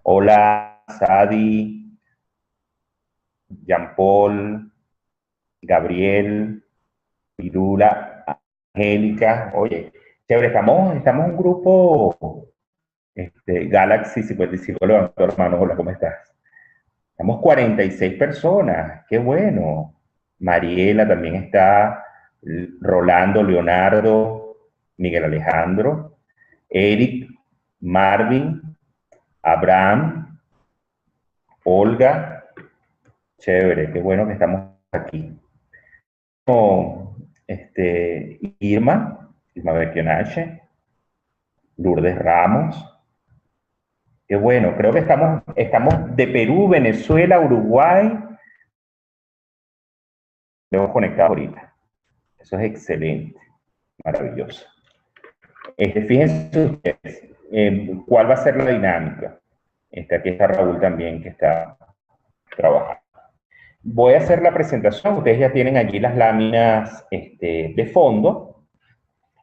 Hola, Sadi, Jean Paul, Gabriel, Pirula, Angélica. Oye, chévere, estamos un grupo, Galaxy 55, levantó hermano, hola, ¿cómo estás? Estamos 46 personas, qué bueno. Mariela también está, Rolando, Leonardo, Miguel Alejandro, Eric, Marvin, Abraham, Olga. Chévere, qué bueno que estamos aquí. Irma Bertionache, Lourdes Ramos. Qué bueno, creo que estamos de Perú, Venezuela, Uruguay. Estamos conectados ahorita. Eso es excelente, maravilloso. Fíjense ustedes, ¿cuál va a ser la dinámica? Aquí está Raúl también, que está trabajando. Voy a hacer la presentación. Ustedes ya tienen allí las láminas de fondo.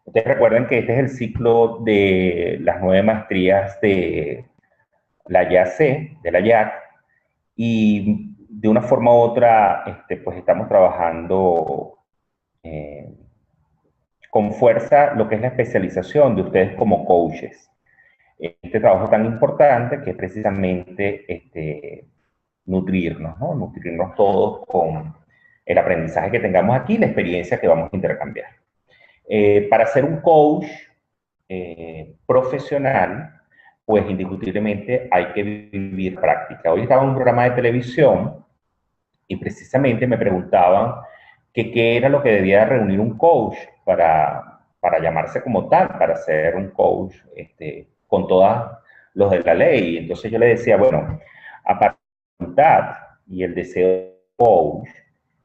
Ustedes recuerden que este es el ciclo de las 9 maestrías de la YAC, de la YAC, y de una forma u otra, pues estamos trabajando con fuerza lo que es la especialización de ustedes como coaches. Este trabajo tan importante que es precisamente nutrirnos, ¿no? Nutrirnos todos con el aprendizaje que tengamos aquí, la experiencia que vamos a intercambiar. Para ser un coach profesional, pues indiscutiblemente hay que vivir práctica. Hoy estaba en un programa de televisión y precisamente me preguntaban que qué era lo que debía reunir un coach para llamarse como tal, para ser un coach con todos los de la ley. Entonces yo le decía, bueno, aparte de la voluntad y el deseo de coach,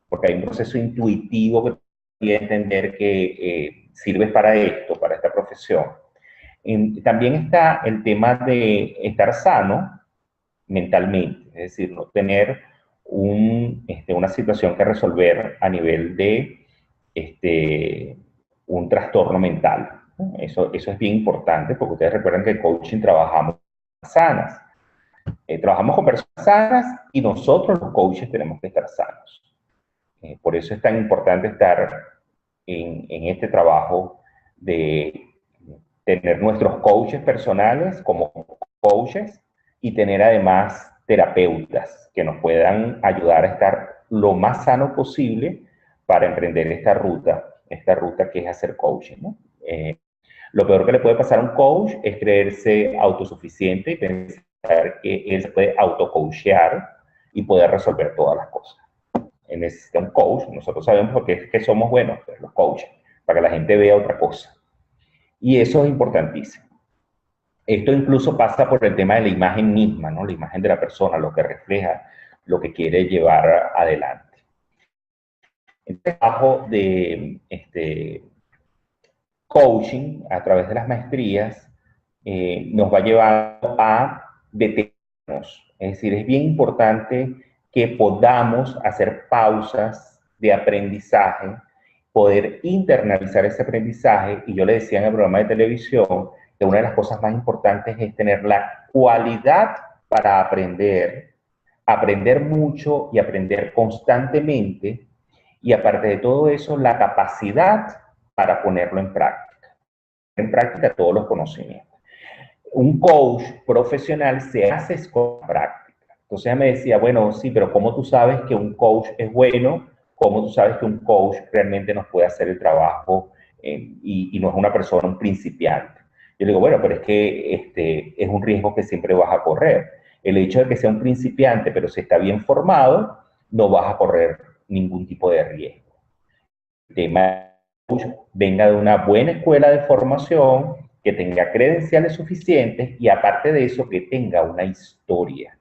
porque hay un proceso intuitivo que tiene que entender que sirves para esto, para esta profesión. También está el tema de estar sano mentalmente, es decir, no tener una situación que resolver a nivel de un trastorno mental. Eso es bien importante porque ustedes recuerdan que el coaching trabajamos sanas. Trabajamos con personas sanas y nosotros los coaches tenemos que estar sanos. Por eso es tan importante estar en este trabajo de tener nuestros coaches personales como coaches y tener además terapeutas que nos puedan ayudar a estar lo más sano posible para emprender esta ruta que es hacer coaching, ¿no? Lo peor que le puede pasar a un coach es creerse autosuficiente y pensar que él se puede autocoachear y poder resolver todas las cosas. Necesita un coach, nosotros sabemos por qué es que somos buenos, pues, los coaches, para que la gente vea otra cosa. Y eso es importantísimo. Esto incluso pasa por el tema de la imagen misma, ¿no? La imagen de la persona, lo que refleja, lo que quiere llevar adelante. El trabajo de coaching a través de las maestrías nos va llevando a detenernos. Es decir, es bien importante que podamos hacer pausas de aprendizaje, poder internalizar ese aprendizaje. Y yo le decía en el programa de televisión que una de las cosas más importantes es tener la cualidad para aprender, aprender mucho y aprender constantemente. Y aparte de todo eso, la capacidad para ponerlo en práctica todos los conocimientos. Un coach profesional se hace con práctica. Entonces ella me decía, bueno, sí, pero ¿cómo tú sabes que un coach es bueno? ¿Cómo tú sabes que un coach realmente nos puede hacer el trabajo y no es una persona, un principiante? Yo le digo, bueno, pero es que es un riesgo que siempre vas a correr. El hecho de que sea un principiante, pero si está bien formado, no vas a correr ningún tipo de riesgo. El tema venga de una buena escuela de formación, que tenga credenciales suficientes y aparte de eso que tenga una historia.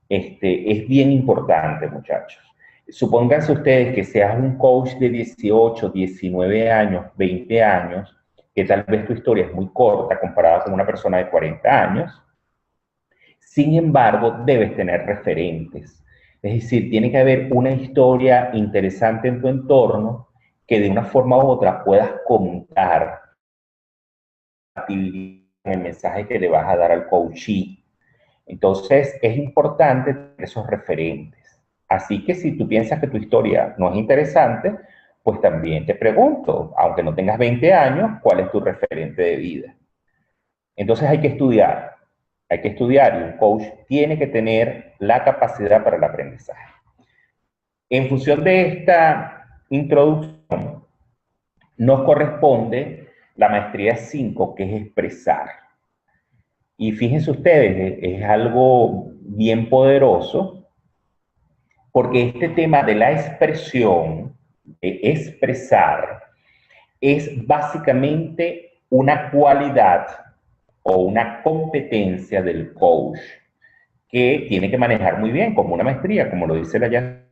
Es bien importante, muchachos. Supónganse ustedes que seas un coach de 18, 19 años, 20 años, que tal vez tu historia es muy corta comparada con una persona de 40 años. Sin embargo, debes tener referentes. Es decir, tiene que haber una historia interesante en tu entorno que de una forma u otra puedas contar el mensaje que le vas a dar al coachee. Entonces, es importante tener esos referentes. Así que si tú piensas que tu historia no es interesante, pues también te pregunto, aunque no tengas 20 años, ¿cuál es tu referente de vida? Entonces hay que estudiar y un coach tiene que tener la capacidad para el aprendizaje. En función de esta introducción, nos corresponde la maestría 5, que es expresar. Y fíjense ustedes, es algo bien poderoso, porque este tema de la expresión, de expresar, es básicamente una cualidad o una competencia del coach que tiene que manejar muy bien, como una maestría, como lo dice la ya,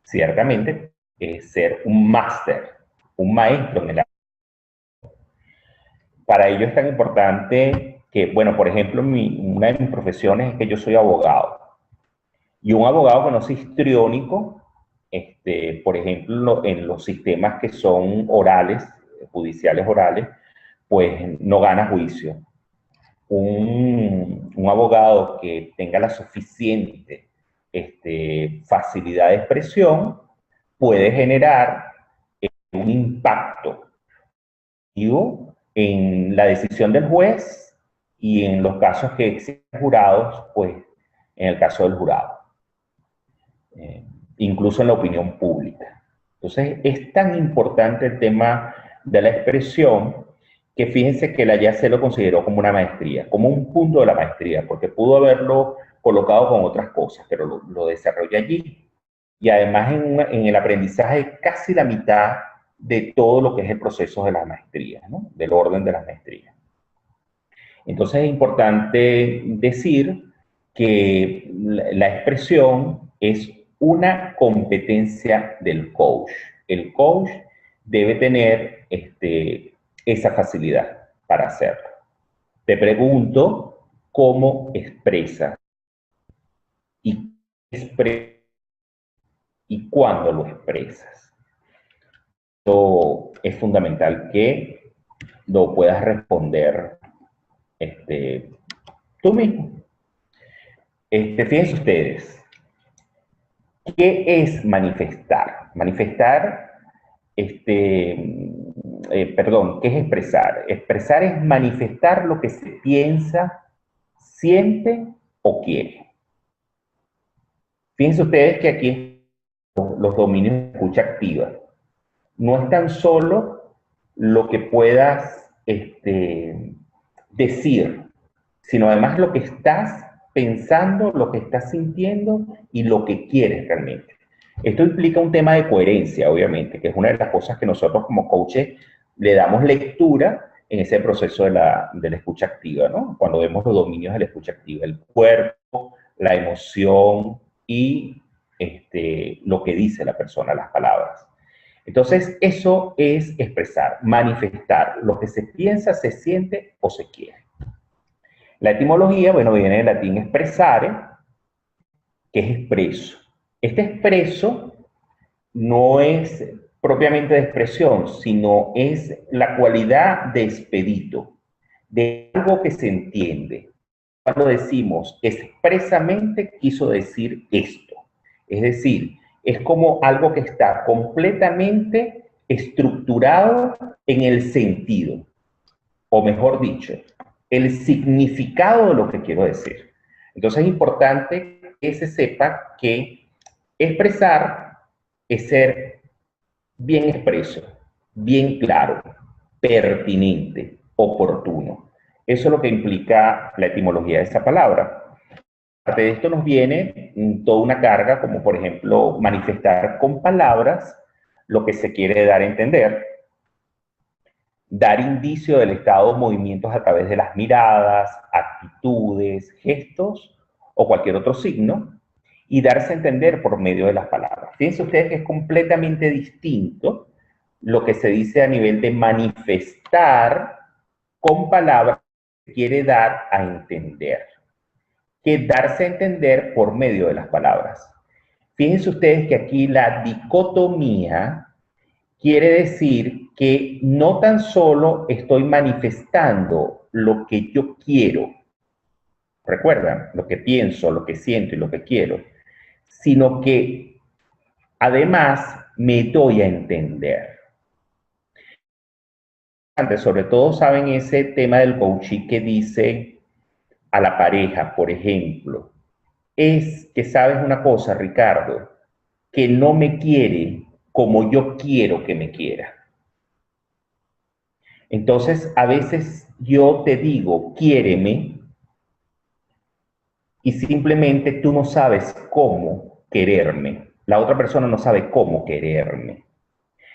ciertamente, es ser un máster, un maestro en el. Para ello es tan importante que, bueno, por ejemplo, una de mis profesiones es que yo soy abogado. Y un abogado que no sea histriónico, por ejemplo, en los sistemas que son orales, judiciales orales, pues no gana juicio. Un abogado que tenga la suficiente facilidad de expresión puede generar un impacto en la decisión del juez y en los casos que existen jurados, pues en el caso del jurado, incluso en la opinión pública. Entonces, es tan importante el tema de la expresión que fíjense que la YAC lo consideró como una maestría, como un punto de la maestría, porque pudo haberlo colocado con otras cosas, pero lo desarrolla allí. Y además en el aprendizaje casi la mitad de todo lo que es el proceso de la maestría, ¿no? Del orden de la maestría. Entonces es importante decir que la expresión es una competencia del coach. El coach debe tener esa facilidad para hacerlo. Te pregunto cómo expresas y, y cuándo lo expresas. Esto es fundamental que lo puedas responder tú mismo. Fíjense ustedes, ¿qué es manifestar? Manifestar, perdón, ¿qué es expresar? Expresar es manifestar lo que se piensa, siente o quiere. Fíjense ustedes que aquí los dominios de escucha activa no es tan solo lo que puedas decir, sino además lo que estás pensando, lo que estás sintiendo y lo que quieres realmente. Esto implica un tema de coherencia, obviamente, que es una de las cosas que nosotros como coaches le damos lectura en ese proceso de la escucha activa, ¿no? Cuando vemos los dominios de la escucha activa, el cuerpo, la emoción y lo que dice la persona, las palabras. Entonces, eso es expresar, manifestar lo que se piensa, se siente o se quiere. La etimología, bueno, viene del latín expressare, que es expreso. Este expreso no es propiamente de expresión, sino es la cualidad de expedito, de algo que se entiende. Cuando decimos expresamente quiso decir esto. Es decir, es como algo que está completamente estructurado en el sentido, o mejor dicho, el significado de lo que quiero decir. Entonces es importante que se sepa que expresar es ser bien expreso, bien claro, pertinente, oportuno. Eso es lo que implica la etimología de esa palabra. Aparte de esto nos viene toda una carga, como por ejemplo manifestar con palabras lo que se quiere dar a entender, dar indicio del estado de movimientos a través de las miradas, actitudes, gestos o cualquier otro signo, y darse a entender por medio de las palabras. Fíjense ustedes que es completamente distinto lo que se dice a nivel de manifestar con palabras que quiere dar a entender, que darse a entender por medio de las palabras. Fíjense ustedes que aquí la dicotomía quiere decir que no tan solo estoy manifestando lo que yo quiero, recuerda, lo que pienso, lo que siento y lo que quiero, sino que además me doy a entender. Sobre todo saben ese tema del coaching que dice a la pareja, por ejemplo, es que sabes una cosa, Ricardo, que no me quiere como yo quiero que me quiera. Entonces, a veces yo te digo, quiéreme, y simplemente tú no sabes cómo quererme. La otra persona no sabe cómo quererme.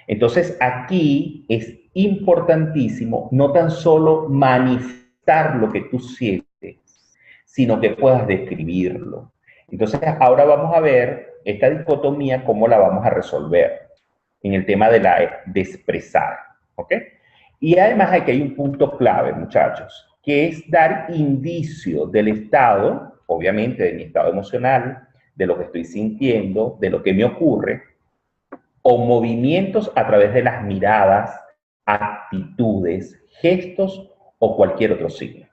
Entonces, aquí es importantísimo no tan solo manifestar lo que tú sientes, sino que puedas describirlo. Entonces, ahora vamos a ver esta dicotomía, cómo la vamos a resolver en el tema de expresar, ¿ok? Y además aquí hay un punto clave, muchachos, que es dar indicio del estado, obviamente de mi estado emocional, de lo que estoy sintiendo, de lo que me ocurre, o movimientos a través de las miradas, actitudes, gestos o cualquier otro signo.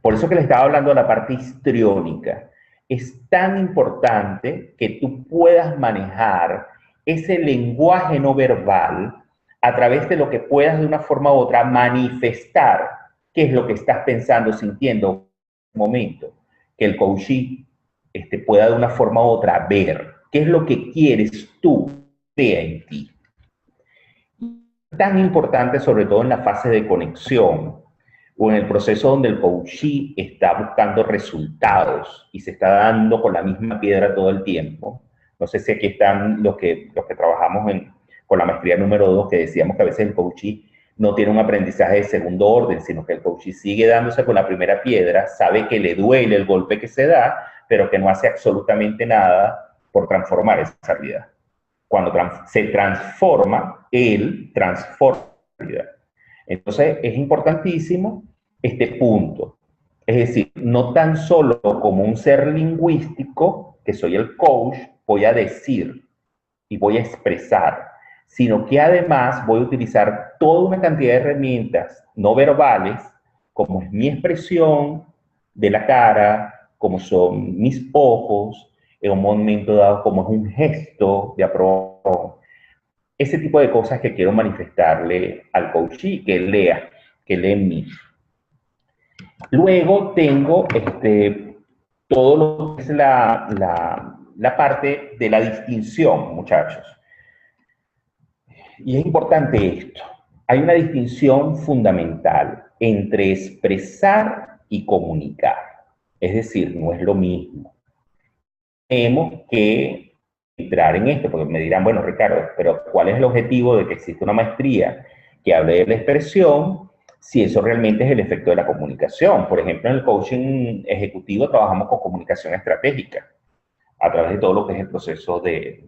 Por eso que les estaba hablando de la parte histriónica. Es tan importante que tú puedas manejar ese lenguaje no verbal a través de lo que puedas de una forma u otra manifestar qué es lo que estás pensando, sintiendo en un momento. Que el coachee pueda de una forma u otra ver qué es lo que quieres tú sea en ti. Tan importante sobre todo en la fase de conexión o en el proceso donde el coachee está buscando resultados y se está dando con la misma piedra todo el tiempo. No sé si aquí están los que trabajamos con la maestría número 2, que decíamos que a veces el coachee no tiene un aprendizaje de segundo orden, sino que el coachee sigue dándose con la primera piedra, sabe que le duele el golpe que se da, pero que no hace absolutamente nada por transformar esa realidad. Cuando se transforma, él transforma la realidad. Entonces, es importantísimo este punto. Es decir, no tan solo como un ser lingüístico, que soy el coach, voy a decir y voy a expresar, sino que además voy a utilizar toda una cantidad de herramientas no verbales, como es mi expresión de la cara, como son mis ojos, en un momento dado como es un gesto de aprobación. Ese tipo de cosas que quiero manifestarle al coachee, que lea en mí. Luego tengo todo lo que es la parte de la distinción, muchachos. Y es importante esto. Hay una distinción fundamental entre expresar y comunicar. Es decir, no es lo mismo. Tenemos que entrar en esto, porque me dirán, bueno, Ricardo, pero ¿cuál es el objetivo de que existe una maestría que hable de la expresión si eso realmente es el efecto de la comunicación? Por ejemplo, en el coaching ejecutivo trabajamos con comunicación estratégica a través de todo lo que es el proceso de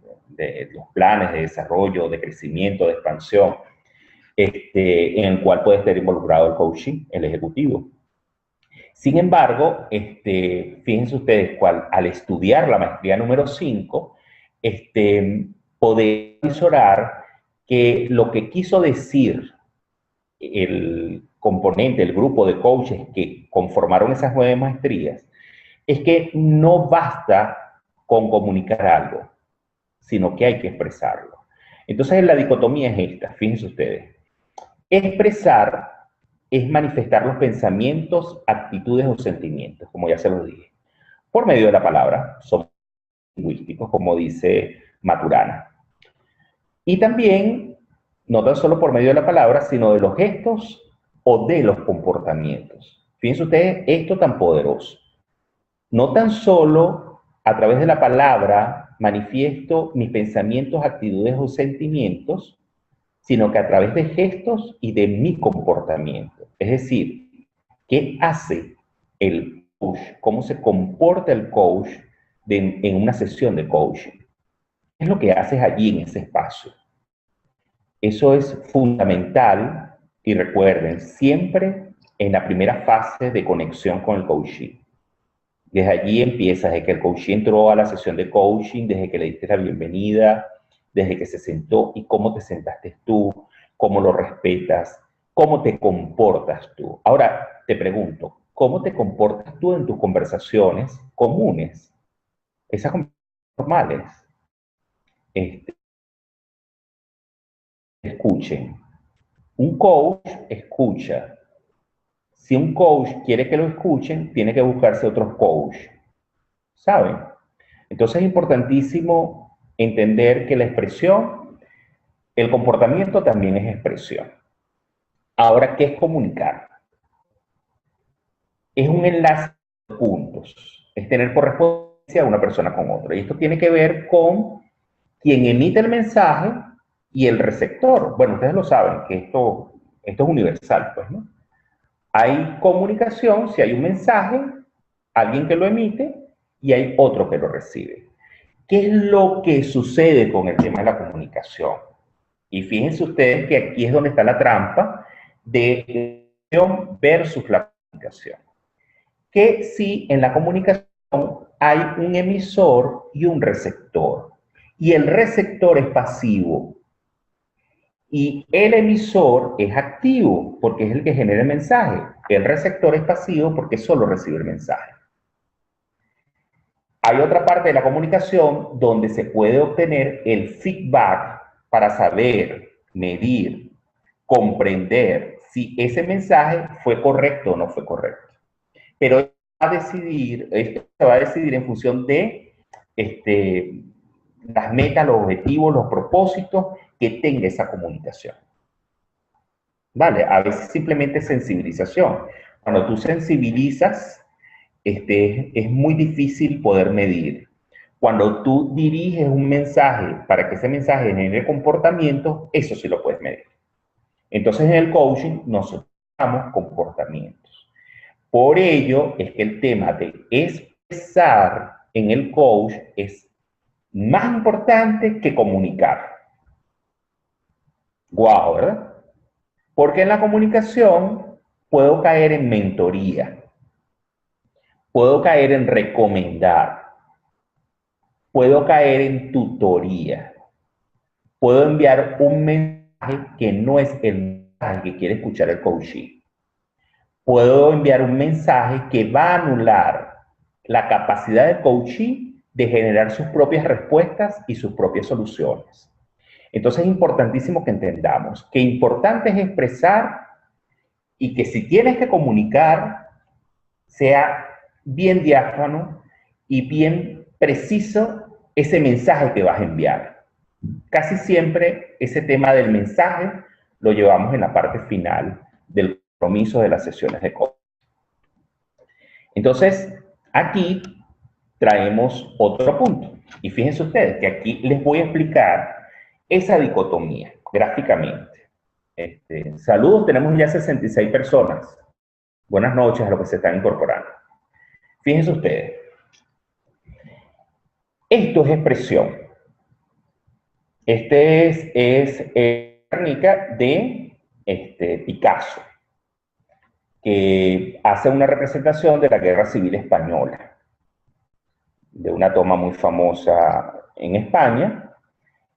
los planes de desarrollo, de crecimiento, de expansión, en el cual puede estar involucrado el coaching, el ejecutivo. Sin embargo, fíjense ustedes, al estudiar la maestría número 5, poder visorar que lo que quiso decir el componente, el grupo de coaches que conformaron esas 9 maestrías, es que no basta con comunicar algo, sino que hay que expresarlo. Entonces, la dicotomía es esta, fíjense ustedes. Expresar es manifestar los pensamientos, actitudes o sentimientos, como ya se los dije, por medio de la palabra. Son lingüísticos, como dice Maturana. Y también, no tan solo por medio de la palabra, sino de los gestos o de los comportamientos. Fíjense ustedes, esto tan poderoso. No tan solo a través de la palabra manifiesto mis pensamientos, actitudes o sentimientos, sino que a través de gestos y de mi comportamiento. Es decir, ¿qué hace el coach? ¿Cómo se comporta el coach en una sesión de coaching? ¿Qué es lo que haces allí en ese espacio? Eso es fundamental y recuerden, siempre en la primera fase de conexión con el coaching. Desde allí empieza, desde que el coach entró a la sesión de coaching, desde que le diste la bienvenida, desde que se sentó y cómo te sentaste tú, cómo lo respetas, cómo te comportas tú. Ahora te pregunto, cómo te comportas tú en tus conversaciones comunes, esas conversaciones normales. Escuchen. Un coach escucha. Si un coach quiere que lo escuchen, tiene que buscarse otros coach, ¿saben? Entonces es importantísimo entender que la expresión, el comportamiento también es expresión. Ahora, ¿qué es comunicar? Es un enlace de puntos, es tener correspondencia de una persona con otra. Y esto tiene que ver con quien emite el mensaje y el receptor. Bueno, ustedes lo saben, que esto es universal, pues, ¿no? Hay comunicación si hay un mensaje, alguien que lo emite y hay otro que lo recibe. ¿Qué es lo que sucede con el tema de la comunicación? Y fíjense ustedes que aquí es donde está la trampa de versus la comunicación. Que si en la comunicación hay un emisor y un receptor, y el receptor es pasivo, y el emisor es activo, porque es el que genera el mensaje. El receptor es pasivo porque solo recibe el mensaje. Hay otra parte de la comunicación donde se puede obtener el feedback para saber, medir, comprender si ese mensaje fue correcto o no fue correcto. Pero esto se va a decidir en función de las metas, los objetivos, los propósitos que tenga esa comunicación. ¿Vale? A veces simplemente sensibilización. Cuando tú sensibilizas, es muy difícil poder medir. Cuando tú diriges un mensaje para que ese mensaje genere comportamiento, eso sí lo puedes medir. Entonces, en el coaching nosotros damos comportamientos. Por ello es que el tema de expresar en el coach es más importante que comunicar. Guau, ¿verdad? Porque en la comunicación puedo caer en mentoría, puedo caer en recomendar, puedo caer en tutoría, puedo enviar un mensaje que no es el mensaje que quiere escuchar el coachee. Puedo enviar un mensaje que va a anular la capacidad del coachee de generar sus propias respuestas y sus propias soluciones. Entonces es importantísimo que entendamos que importante es expresar y que si tienes que comunicar, sea bien diáfano y bien preciso ese mensaje que vas a enviar. Casi siempre ese tema del mensaje lo llevamos en la parte final del compromiso de las sesiones de coaching. Entonces, aquí traemos otro punto. Y fíjense ustedes que aquí les voy a explicar esa dicotomía gráficamente. Saludos, tenemos ya 66 personas. Buenas noches a los que se están incorporando. Fíjense ustedes. Esto es expresión. Es técnica de Picasso, que hace una representación de la Guerra Civil Española, de una toma muy famosa en España,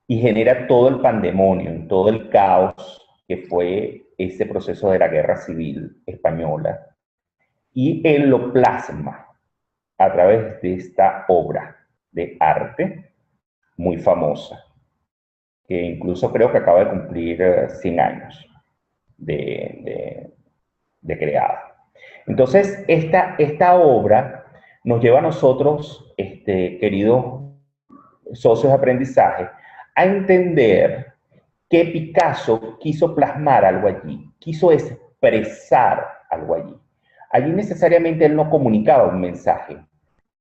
y genera todo el pandemonio, todo el caos que fue ese proceso de la Guerra Civil Española. Y él lo plasma a través de esta obra de arte muy famosa, que incluso creo que acaba de cumplir 100 años de creada. Entonces, esta obra nos lleva a nosotros, queridos socios de aprendizaje, a entender que Picasso quiso plasmar algo allí, quiso expresar algo allí. Allí necesariamente él no comunicaba un mensaje,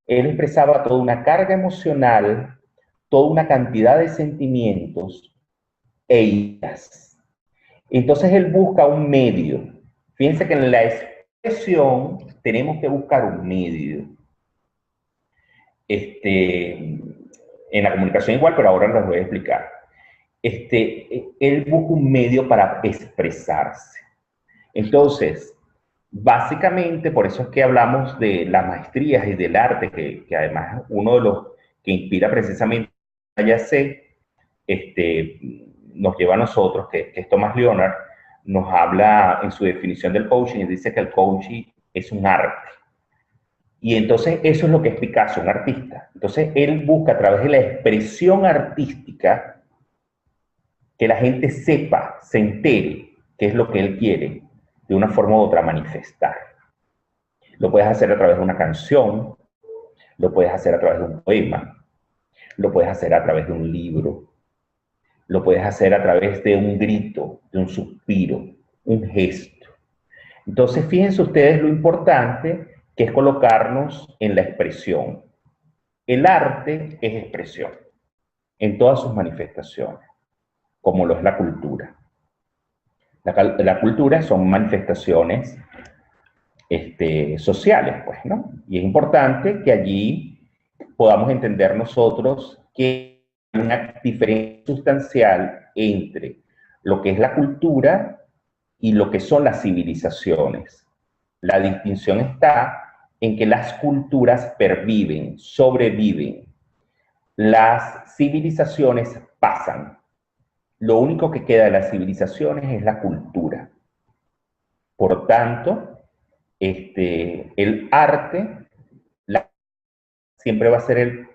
él expresaba toda una carga emocional, toda una cantidad de sentimientos e ideas. Entonces él busca un medio. Fíjense que en la expresión tenemos que buscar un medio. En la comunicación igual, pero ahora les voy a explicar. Él busca un medio para expresarse. Entonces, básicamente, por eso es que hablamos de las maestrías y del arte, que además uno de los que inspira precisamente a Yacé, nos lleva a nosotros, que es Thomas Leonard, nos habla en su definición del coaching y dice que el coaching es un arte. Y entonces eso es lo que es Picasso, un artista. Entonces él busca a través de la expresión artística que la gente sepa, se entere qué es lo que él quiere de una forma u otra manifestar. Lo puedes hacer a través de una canción, lo puedes hacer a través de un poema, lo puedes hacer a través de un libro, lo puedes hacer a través de un grito, de un suspiro, un gesto. Entonces, fíjense ustedes lo importante que es colocarnos en la expresión. El arte es expresión, en todas sus manifestaciones, como lo es la cultura. La cultura son manifestaciones sociales, pues, ¿no? Y es importante que allí podamos entender nosotros que hay una diferencia sustancial entre lo que es la cultura y lo que son las civilizaciones. La distinción está en que las culturas perviven, sobreviven. Las civilizaciones pasan. Lo único que queda de las civilizaciones es la cultura. Por tanto, el arte siempre va a ser el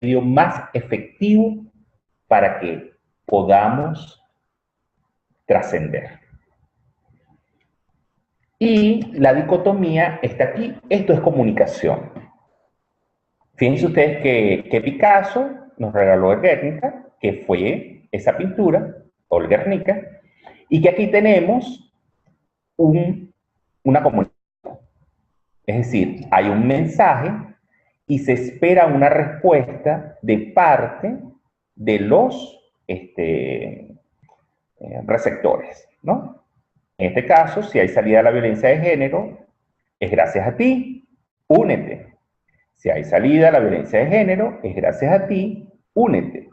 medio más efectivo para que podamos trascender. Y la dicotomía está aquí. Esto es comunicación. Fíjense ustedes que Picasso nos regaló el Guernica, que fue esa pintura, o el Guernica, y que aquí tenemos una comunicación. Es decir, hay un mensaje y se espera una respuesta de parte de los receptores, ¿no? En este caso, si hay salida de la violencia de género, es gracias a ti, únete. Si hay salida de la violencia de género, es gracias a ti, únete.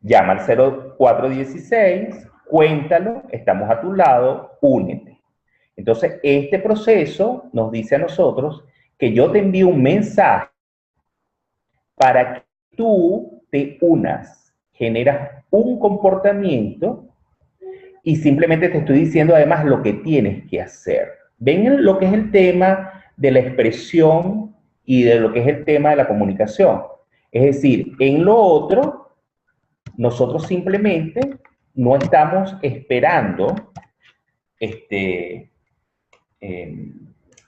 Llama al 0416, cuéntalo, estamos a tu lado, únete. Entonces, este proceso nos dice a nosotros que yo te envío un mensaje para que tú te unas, generas un comportamiento y simplemente te estoy diciendo además lo que tienes que hacer. ¿Ven lo que es el tema de la expresión y de lo que es el tema de la comunicación? Es decir, en lo otro, nosotros simplemente no estamos esperando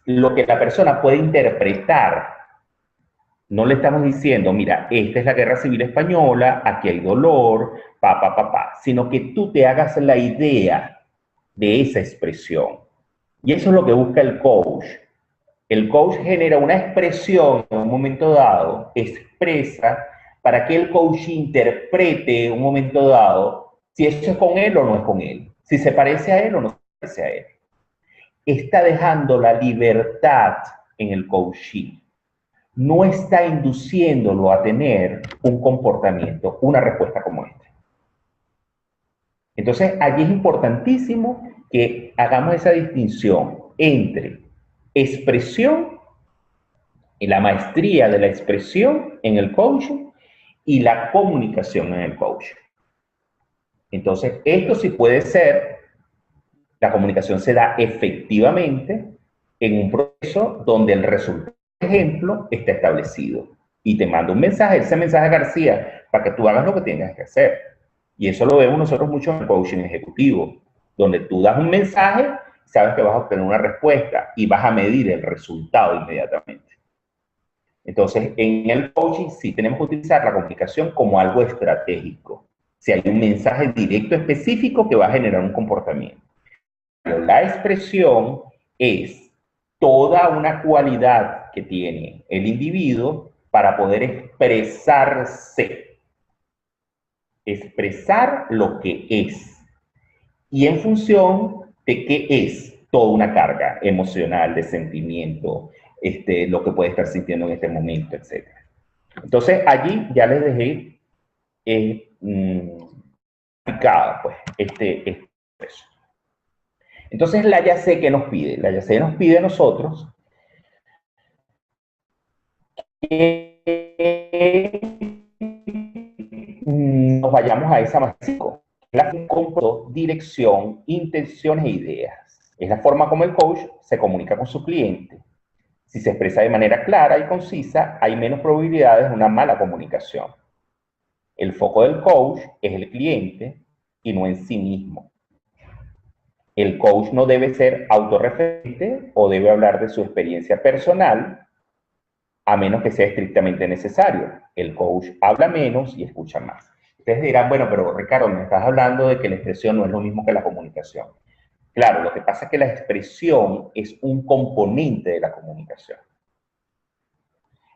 lo que la persona puede interpretar. No le estamos diciendo, mira, esta es la Guerra Civil Española, aquí hay dolor, sino que tú te hagas la idea de esa expresión. Y eso es lo que busca el coach. El coach genera una expresión en un momento dado, expresa para que el coach interprete en un momento dado si eso es con él o no es con él, si se parece a él o no se parece a él. Está dejando la libertad en el coaching. No está induciéndolo a tener un comportamiento, una respuesta como esta. Entonces, allí es importantísimo que hagamos esa distinción entre expresión y la maestría de la expresión en el coaching y la comunicación en el coaching. Entonces, esto sí puede ser, la comunicación se da efectivamente en un proceso donde el resultado, por ejemplo, está establecido. Y te mando un mensaje, ese mensaje García, para que tú hagas lo que tengas que hacer. Y eso lo vemos nosotros mucho en el coaching ejecutivo, donde tú das un mensaje, sabes que vas a obtener una respuesta y vas a medir el resultado inmediatamente. Entonces, en el coaching sí tenemos que utilizar la comunicación como algo estratégico. Si hay un mensaje directo específico que va a generar un comportamiento. Pero la expresión es toda una cualidad que tiene el individuo para poder expresarse. Expresar lo que es. Y en función de qué es toda una carga emocional, de sentimiento, lo que puede estar sintiendo en este momento, etc. Entonces, allí ya les dejé explicado, pues, este proceso. Entonces, la YACE, ¿qué nos pide? La YACE nos pide a nosotros que nos vayamos a esa masivo. La compromiso, dirección, intenciones e ideas. Es la forma como el coach se comunica con su cliente. Si se expresa de manera clara y concisa, hay menos probabilidades de una mala comunicación. El foco del coach es el cliente y no en sí mismo. El coach no debe ser autorreferente o debe hablar de su experiencia personal, a menos que sea estrictamente necesario. El coach habla menos y escucha más. Ustedes dirán, bueno, pero Ricardo, me estás hablando de que la expresión no es lo mismo que la comunicación. Claro, lo que pasa es que la expresión es un componente de la comunicación.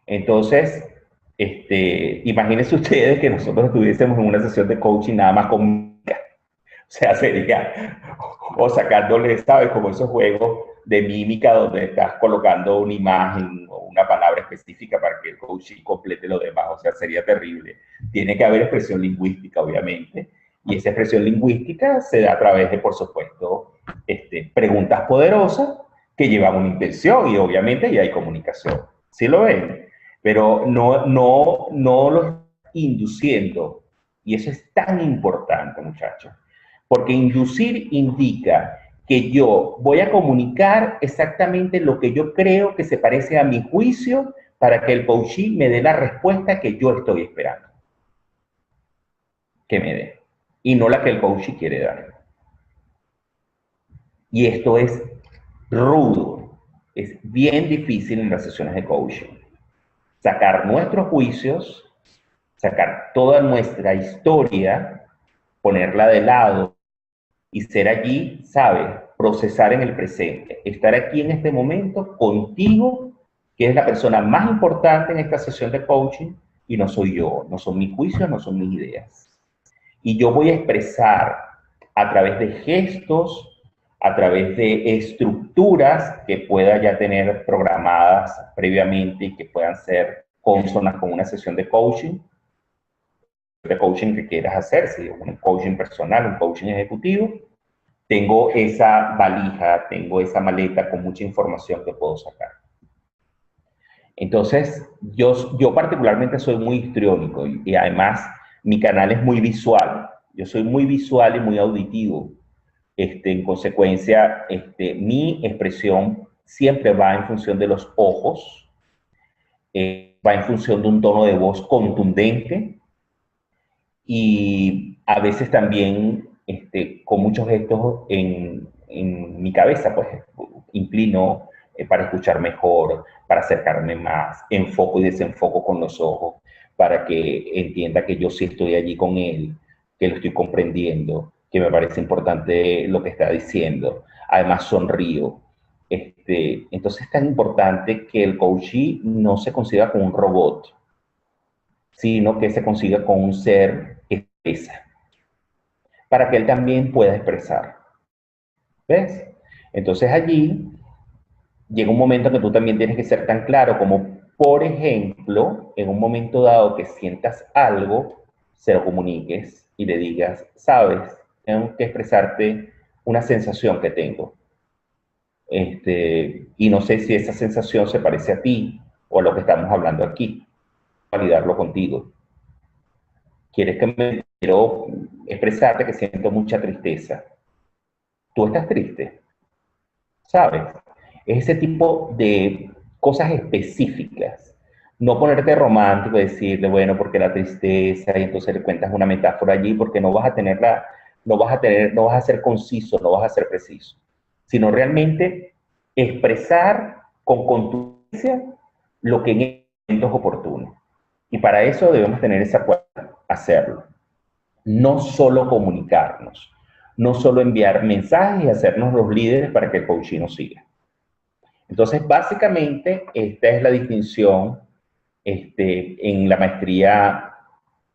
Entonces, imagínense ustedes que nosotros estuviésemos en una sesión de coaching nada más con... O sea, sería, o sacándole, ¿sabes? Como esos juegos de mímica donde estás colocando una imagen o una palabra específica para que el coaching complete lo demás. O sea, sería terrible. Tiene que haber expresión lingüística, obviamente. Y esa expresión lingüística se da a través de, por supuesto, preguntas poderosas que llevan una intención y obviamente ya hay comunicación. ¿Sí lo ven? Pero no lo induciendo. Y eso es tan importante, muchachos. Porque inducir indica que yo voy a comunicar exactamente lo que yo creo que se parece a mi juicio para que el coachee me dé la respuesta que yo estoy esperando que me dé y no la que el coachee quiere dar. Y esto es rudo, es bien difícil en las sesiones de coaching. Sacar nuestros juicios, sacar toda nuestra historia, ponerla de lado y ser allí, ¿sabes? Procesar en el presente, estar aquí en este momento contigo, que es la persona más importante en esta sesión de coaching, y no soy yo, no son mis juicios, no son mis ideas. Y yo voy a expresar a través de gestos, a través de estructuras que pueda ya tener programadas previamente y que puedan ser consonas con una sesión de coaching que quieras hacer, si es un coaching personal, un coaching ejecutivo, tengo esa valija, tengo esa maleta con mucha información que puedo sacar. Entonces, yo particularmente soy muy histriónico y además mi canal es muy visual. Yo soy muy visual y muy auditivo. En consecuencia, mi expresión siempre va en función de los ojos, va en función de un tono de voz contundente y a veces también con muchos gestos en mi cabeza, pues inclino para escuchar mejor, para acercarme más, enfoco y desenfoco con los ojos, para que entienda que yo sí estoy allí con él, que lo estoy comprendiendo, que me parece importante lo que está diciendo. Además sonrío. Entonces es tan importante que el coachee no se consiga como un robot, sino que se consiga con un ser que expresa, para que él también pueda expresar. ¿Ves? Entonces allí llega un momento en que tú también tienes que ser tan claro como, por ejemplo, en un momento dado que sientas algo, se lo comuniques y le digas, sabes, tengo que expresarte una sensación que tengo. Y no sé si esa sensación se parece a ti o a lo que estamos hablando aquí. Validarlo contigo. ¿Quieres que me quiero expresarte que siento mucha tristeza? Tú estás triste, ¿sabes? Es ese tipo de cosas específicas. No ponerte romántico y decirle, bueno, porque la tristeza, y entonces le cuentas una metáfora allí, porque no vas a tenerla, no vas a ser conciso, no vas a ser preciso, sino realmente expresar con contundencia lo que en el momento es oportuno. Y para eso debemos tener esa acuerdo, hacerlo. No solo comunicarnos, no solo enviar mensajes y hacernos los líderes para que el coaching nos siga. Entonces, básicamente, esta es la distinción en la maestría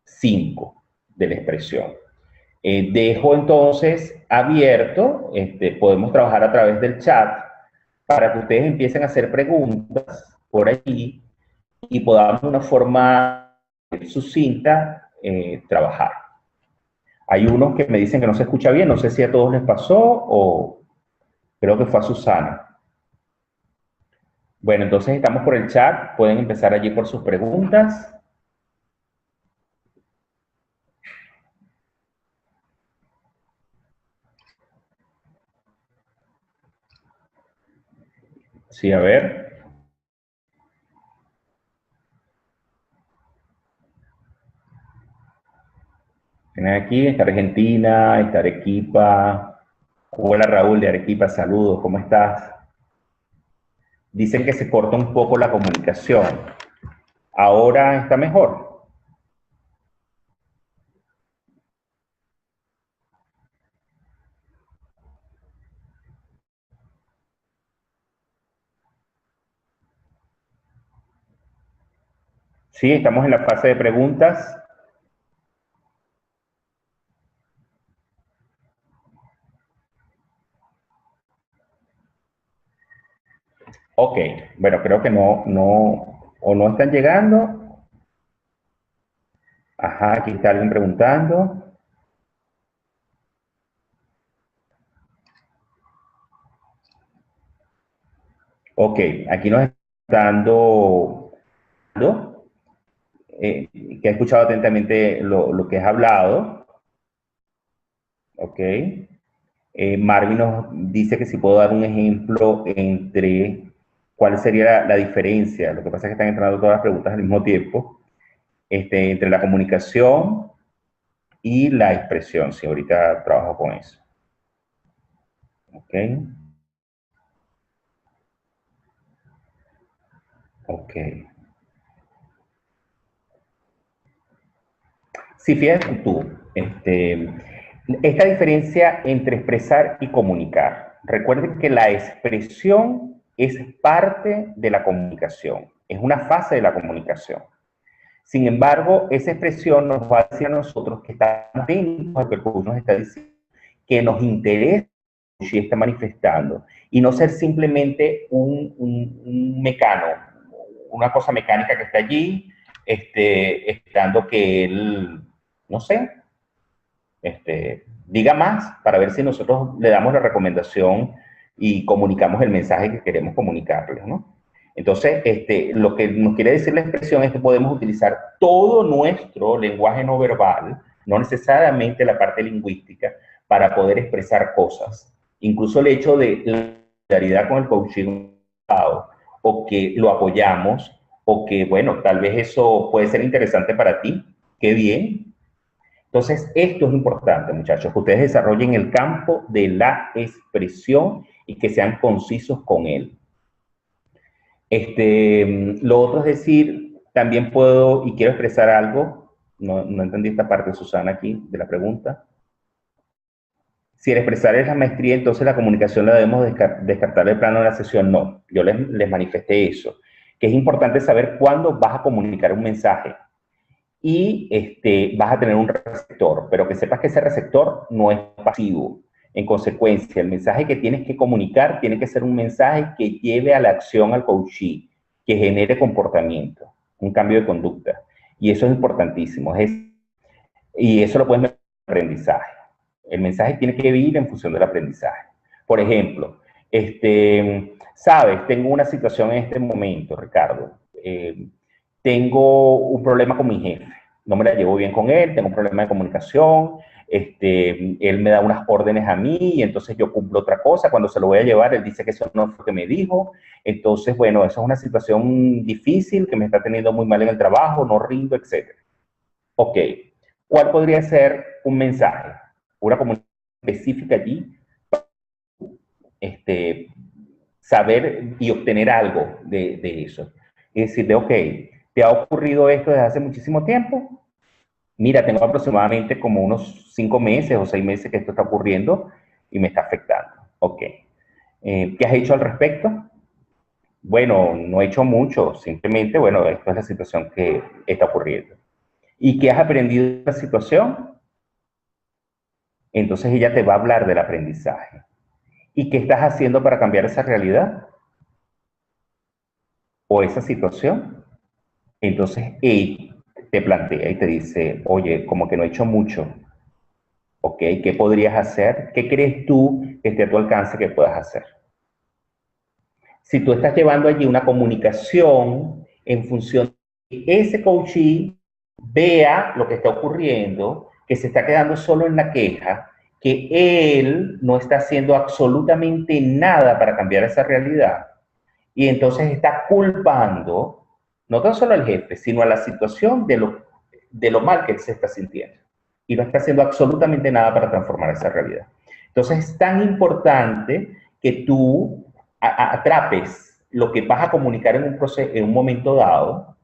5 de la expresión. Dejo entonces abierto, podemos trabajar a través del chat para que ustedes empiecen a hacer preguntas por allí y podamos de una forma sucinta trabajar. Hay unos que me dicen que no se escucha bien, no sé si a todos les pasó o creo que fue a Susana. Bueno, entonces estamos por el chat, pueden empezar allí por sus preguntas. Sí, a ver. Tienen aquí, está Argentina, está Arequipa. Hola Raúl de Arequipa, saludos, ¿cómo estás? Dicen que se corta un poco la comunicación. Ahora está mejor. Sí, estamos en la fase de preguntas. Ok, bueno, creo que o no están llegando. Ajá, aquí está alguien preguntando. Ok, aquí nos está dando que ha escuchado atentamente lo que has hablado. Ok. Marvin nos dice que si puedo dar un ejemplo entre cuál sería la diferencia. Lo que pasa es que están entrando todas las preguntas al mismo tiempo. Entre la comunicación y la expresión. Sí, ahorita trabajo con eso. Ok. Ok. Si fíjate tú, esta diferencia entre expresar y comunicar. Recuerden que la expresión es parte de la comunicación, es una fase de la comunicación. Sin embargo, esa expresión nos va a decir a nosotros que estamos atentos a lo que el coach nos está diciendo, que nos interesa si está manifestando, y no ser simplemente un mecano, una cosa mecánica que está allí, esperando que él, no sé, diga más para ver si nosotros le damos la recomendación y comunicamos el mensaje que queremos comunicarles, ¿no? Entonces, lo que nos quiere decir la expresión es que podemos utilizar todo nuestro lenguaje no verbal, no necesariamente la parte lingüística, para poder expresar cosas. Incluso el hecho de la solidaridad con el coaching o que lo apoyamos o que, bueno, tal vez eso puede ser interesante para ti, qué bien. Entonces, esto es importante, muchachos, que ustedes desarrollen el campo de la expresión y que sean concisos con él. Lo otro es decir, también puedo y quiero expresar algo. No entendí esta parte, Susana, aquí de la pregunta. Si el expresar es la maestría, entonces la comunicación la debemos descartar del plano de la sesión. No, yo les manifesté eso, que es importante saber cuándo vas a comunicar un mensaje y vas a tener un receptor, pero que sepas que ese receptor no es pasivo. En consecuencia, el mensaje que tienes que comunicar tiene que ser un mensaje que lleve a la acción al coachee, que genere comportamiento, un cambio de conducta. Y eso es importantísimo. Y eso lo puedes medir en el aprendizaje. El mensaje tiene que vivir en función del aprendizaje. Por ejemplo, sabes, tengo una situación en este momento, Ricardo. Tengo un problema con mi jefe. No me la llevo bien con él, tengo un problema de comunicación. Él me da unas órdenes a mí y entonces yo cumplo otra cosa. Cuando se lo voy a llevar, él dice que eso no fue lo que me dijo. Entonces, bueno, eso es una situación difícil que me está teniendo muy mal en el trabajo, no rindo, etc. Ok, ¿cuál podría ser un mensaje? Una comunicación específica allí, saber y obtener algo de eso. Es decirle, ok, ¿te ha ocurrido esto desde hace muchísimo tiempo? Mira, tengo aproximadamente como unos 5 meses o 6 meses que esto está ocurriendo y me está afectando. Ok. ¿Qué has hecho al respecto? Bueno, no he hecho mucho, simplemente, bueno, esto es la situación que está ocurriendo. ¿Y qué has aprendido de esta situación? Entonces ella te va a hablar del aprendizaje. ¿Y qué estás haciendo para cambiar esa realidad o esa situación? Entonces ella te plantea y te dice, oye, como que no he hecho mucho, ¿ok? ¿Qué podrías hacer? ¿Qué crees tú que esté a tu alcance que puedas hacer? Si tú estás llevando allí una comunicación en función de que ese coachee vea lo que está ocurriendo, que se está quedando solo en la queja, que él no está haciendo absolutamente nada para cambiar esa realidad, y entonces está culpando no tan solo al jefe, sino a la situación de lo mal que él se está sintiendo. y no está haciendo absolutamente nada para transformar esa realidad. Entonces es tan importante que tú atrapes lo que vas a comunicar en un proceso, en un momento dado,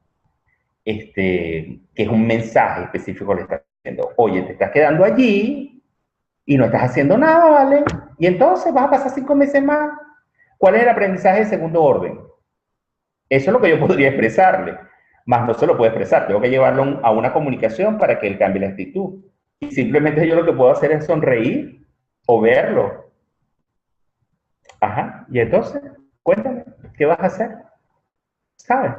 que es un mensaje específico que le estás diciendo. Oye, te estás quedando allí y no estás haciendo nada, ¿vale? Y entonces vas a pasar 5 meses más. ¿Cuál es el aprendizaje de segundo orden? Eso es lo que yo podría expresarle, más no se lo puedo expresar. Tengo que llevarlo a una comunicación para que él cambie la actitud. Y simplemente yo lo que puedo hacer es sonreír o verlo. Ajá, y entonces, cuéntame, ¿qué vas a hacer? ¿Sabes?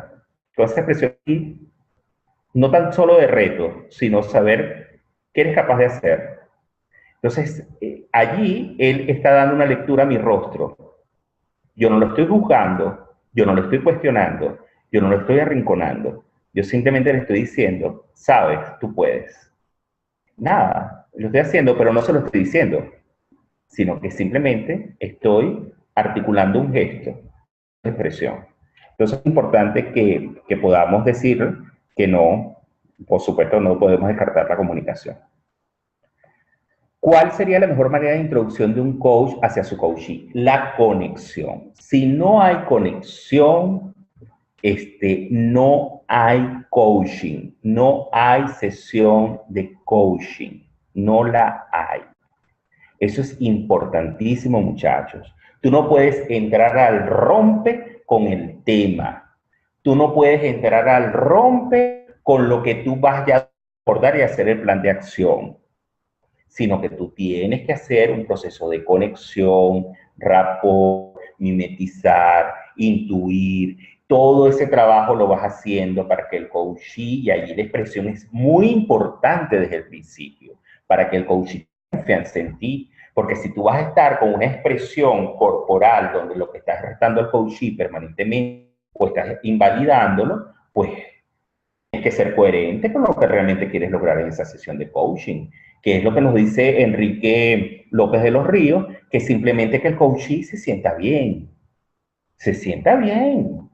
Toda esa expresión aquí, no tan solo de reto, sino saber qué eres capaz de hacer. Entonces, allí él está dando una lectura a mi rostro. Yo no lo estoy juzgando, yo no lo estoy cuestionando, yo no lo estoy arrinconando. Yo simplemente le estoy diciendo, sabes, tú puedes. Nada, lo estoy haciendo, pero no se lo estoy diciendo, sino que simplemente estoy articulando un gesto de expresión. Entonces es importante que podamos decir que no, por supuesto, no podemos descartar la comunicación. ¿Cuál sería la mejor manera de introducción de un coach hacia su coachee? La conexión. Si no hay conexión, no hay coaching, no hay sesión de coaching, no la hay. Eso es importantísimo, muchachos. Tú no puedes entrar al rompe con el tema. Tú no puedes entrar al rompe con lo que tú vas a abordar y hacer el plan de acción, sino que tú tienes que hacer un proceso de conexión, rapport, mimetizar, intuir. Todo ese trabajo lo vas haciendo para que el coachee, y allí la expresión es muy importante desde el principio, para que el coachee confiance en ti. Porque si tú vas a estar con una expresión corporal donde lo que estás restando al coachee permanentemente o estás invalidándolo, pues tienes que ser coherente con lo que realmente quieres lograr en esa sesión de coaching, que es lo que nos dice Enrique López de los Ríos, que simplemente que el coachee se sienta bien. Se sienta bien.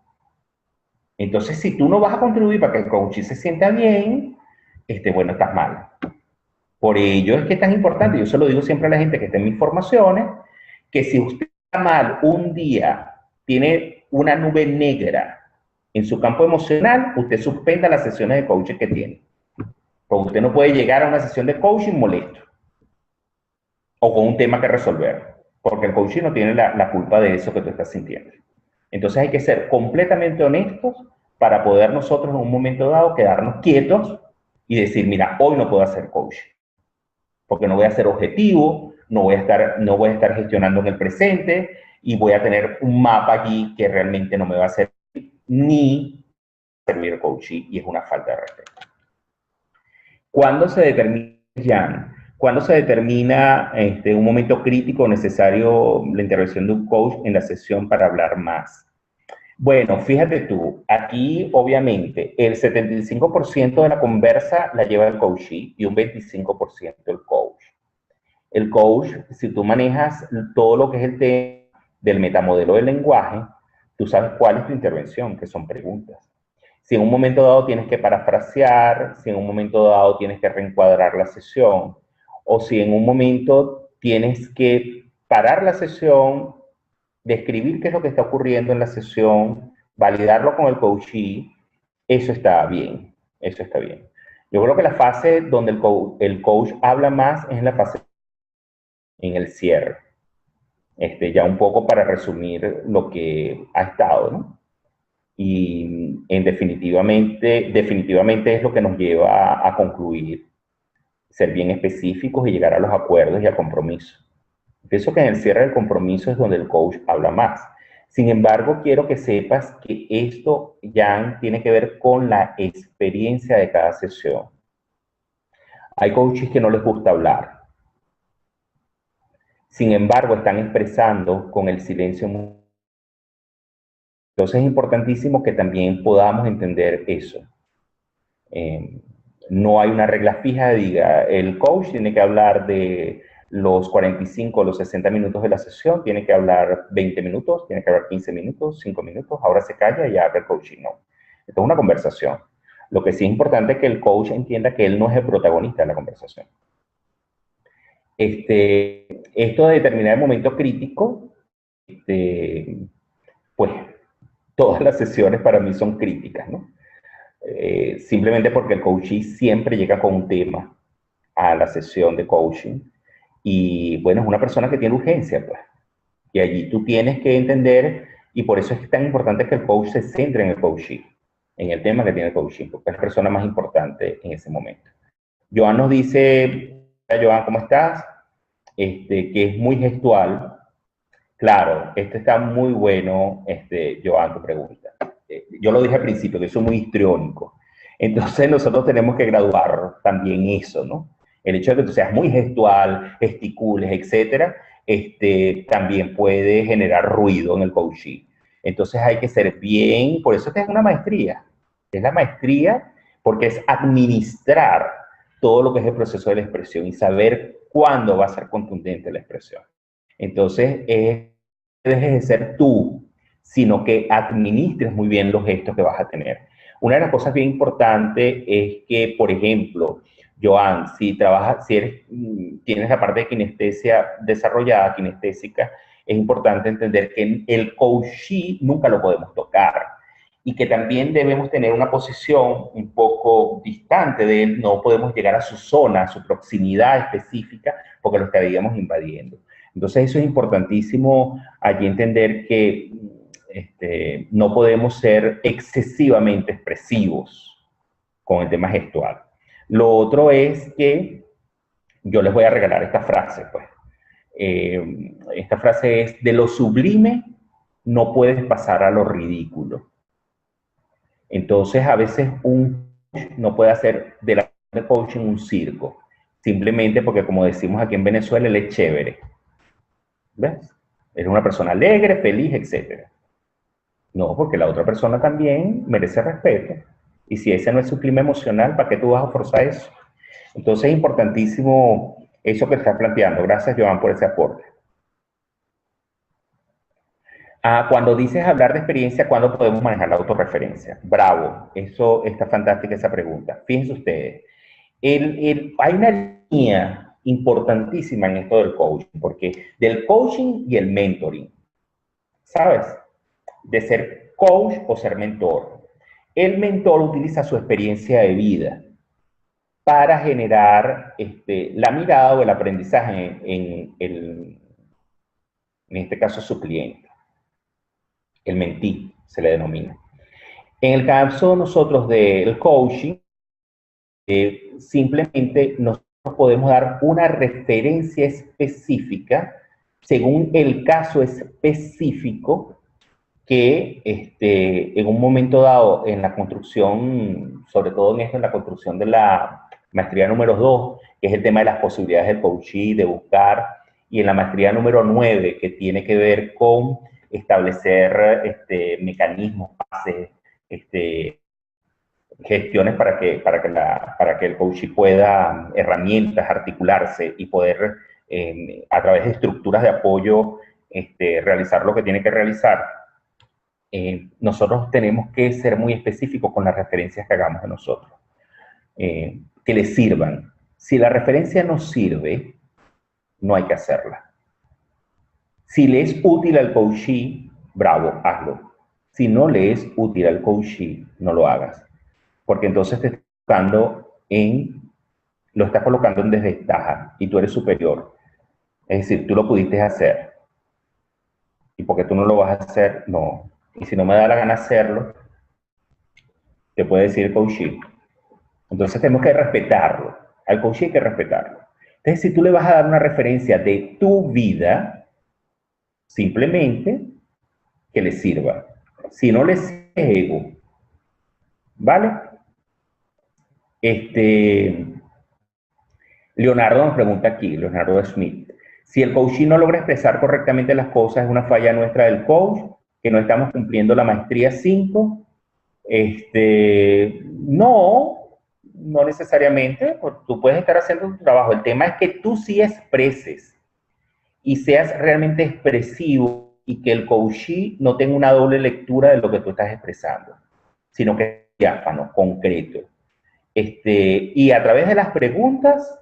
Entonces, si tú no vas a contribuir para que el coachee se sienta bien, bueno, estás mal. Por ello es que es tan importante, yo se lo digo siempre a la gente que está en mis formaciones, que si usted está mal un día, tiene una nube negra en su campo emocional, usted suspenda las sesiones de coaching que tiene. Porque usted no puede llegar a una sesión de coaching molesto o con un tema que resolver, porque el coaching no tiene la culpa de eso que tú estás sintiendo. Entonces hay que ser completamente honestos para poder nosotros en un momento dado quedarnos quietos y decir, mira, hoy no puedo hacer coaching, porque no voy a ser objetivo, no voy a estar gestionando en el presente y voy a tener un mapa allí que realmente no me va a servir ni servir coaching, y es una falta de respeto. ¿Cuándo se determina, Jan? ¿Cuándo se determina un momento crítico necesario la intervención de un coach en la sesión para hablar más? Bueno, fíjate tú, aquí obviamente el 75% de la conversa la lleva el coachee y un 25% el coach. El coach, si tú manejas todo lo que es el tema del metamodelo del lenguaje, tú sabes cuál es tu intervención, que son preguntas. Si en un momento dado tienes que parafrasear, si en un momento dado tienes que reencuadrar la sesión, o si en un momento tienes que parar la sesión, describir qué es lo que está ocurriendo en la sesión, validarlo con el coachee, eso está bien, eso está bien. Yo creo que la fase donde el coach habla más es en la fase en el cierre. Ya un poco para resumir lo que ha estado, ¿no? Y definitivamente es lo que nos lleva a concluir, ser bien específicos y llegar a los acuerdos y al compromiso. Pienso que en el cierre del compromiso es donde el coach habla más. Sin embargo, quiero que sepas que esto ya tiene que ver con la experiencia de cada sesión. Hay coaches que no les gusta hablar. Sin embargo, están expresando con el silencio. Entonces es importantísimo que también podamos entender eso. No hay una regla fija, diga, el coach tiene que hablar de los 45 o los 60 minutos de la sesión, tiene que hablar 20 minutos, tiene que hablar 15 minutos, 5 minutos, ahora se calla y habla el coaching. No. Esto es una conversación. Lo que sí es importante es que el coach entienda que él no es el protagonista de la conversación. Esto de determinar el momento crítico, pues todas las sesiones para mí son críticas, ¿no? Simplemente porque el coachee siempre llega con un tema a la sesión de coaching y bueno, es una persona que tiene urgencia, pues. Y allí tú tienes que entender, y por eso es tan importante que el coach se centre en el coachee, en el tema que tiene el coachee, porque es la persona más importante en ese momento. Joan nos dice, Joan, ¿cómo estás? Que es muy gestual. Claro, esto está muy bueno, Joan, tu pregunta. Yo lo dije al principio, que soy muy histriónico. Entonces nosotros tenemos que graduar también eso, ¿no? El hecho de que tú seas muy gestual, gesticules, etcétera, también puede generar ruido en el coaching. Entonces hay que ser bien, por eso es una maestría. Es la maestría porque es administrar todo lo que es el proceso de la expresión y saber cuándo va a ser contundente la expresión. Entonces, dejes de ser tú, sino que administres muy bien los gestos que vas a tener. Una de las cosas bien importantes es que, por ejemplo, Joan, si trabajas, si eres, tienes la parte de kinestesia desarrollada, kinestésica, es importante entender que el coachee nunca lo podemos tocar y que también debemos tener una posición un poco distante de él, no podemos llegar a su zona, a su proximidad específica, porque lo estaríamos invadiendo. Entonces eso es importantísimo allí entender que no podemos ser excesivamente expresivos con el tema gestual. Lo otro es que yo les voy a regalar esta frase, pues. Esta frase es: de lo sublime no puedes pasar a lo ridículo. Entonces, a veces un coach no puede hacer de la de coaching un circo, simplemente porque, como decimos aquí en Venezuela, él es chévere. ¿Ves? Eres una persona alegre, feliz, etc. No, porque la otra persona también merece respeto. Y si ese no es su clima emocional, ¿para qué tú vas a forzar eso? Entonces es importantísimo eso que estás planteando. Gracias, Joan, por ese aporte. Cuando dices hablar de experiencia, ¿cuándo podemos manejar la autorreferencia? Bravo, eso está fantástica esa pregunta. Fíjense ustedes, hay una línea importantísima en esto del coaching, porque del coaching y el mentoring, ¿sabes? De ser coach o ser mentor. El mentor utiliza su experiencia de vida para generar la mirada o el aprendizaje en este caso su cliente. El mentí se le denomina. En el caso de nosotros del coaching, simplemente nosotros podemos dar una referencia específica según el caso específico que en un momento dado en la construcción, sobre todo en esto, en la construcción de la maestría número 2, que es el tema de las posibilidades del coaching, de buscar, y en la maestría número 9, que tiene que ver con establecer mecanismos, bases, gestiones para que el coaching pueda, herramientas, articularse y poder, a través de estructuras de apoyo, realizar lo que tiene que realizar. Nosotros tenemos que ser muy específicos con las referencias que hagamos de nosotros, que les sirvan. Si la referencia no sirve, no hay que hacerla. Si le es útil al coachee, bravo, hazlo. Si no le es útil al coachee, no lo hagas. Porque entonces te lo estás colocando en desventaja y tú eres superior. Es decir, tú lo pudiste hacer. Y porque tú no lo vas a hacer, no. Y si no me da la gana hacerlo, te puede decir el coachee. Entonces tenemos que respetarlo. Al coachee hay que respetarlo. Entonces, si tú le vas a dar una referencia de tu vida, simplemente que le sirva. Si no le sirve, ego. ¿Vale? Leonardo nos pregunta aquí, Leonardo Smith, si el coaching no logra expresar correctamente las cosas, ¿es una falla nuestra del coach, que no estamos cumpliendo la maestría 5? No necesariamente, tú puedes estar haciendo tu trabajo. El tema es que tú sí expreses y seas realmente expresivo y que el coachee no tenga una doble lectura de lo que tú estás expresando, sino que diáfano, concreto. Y a través de las preguntas,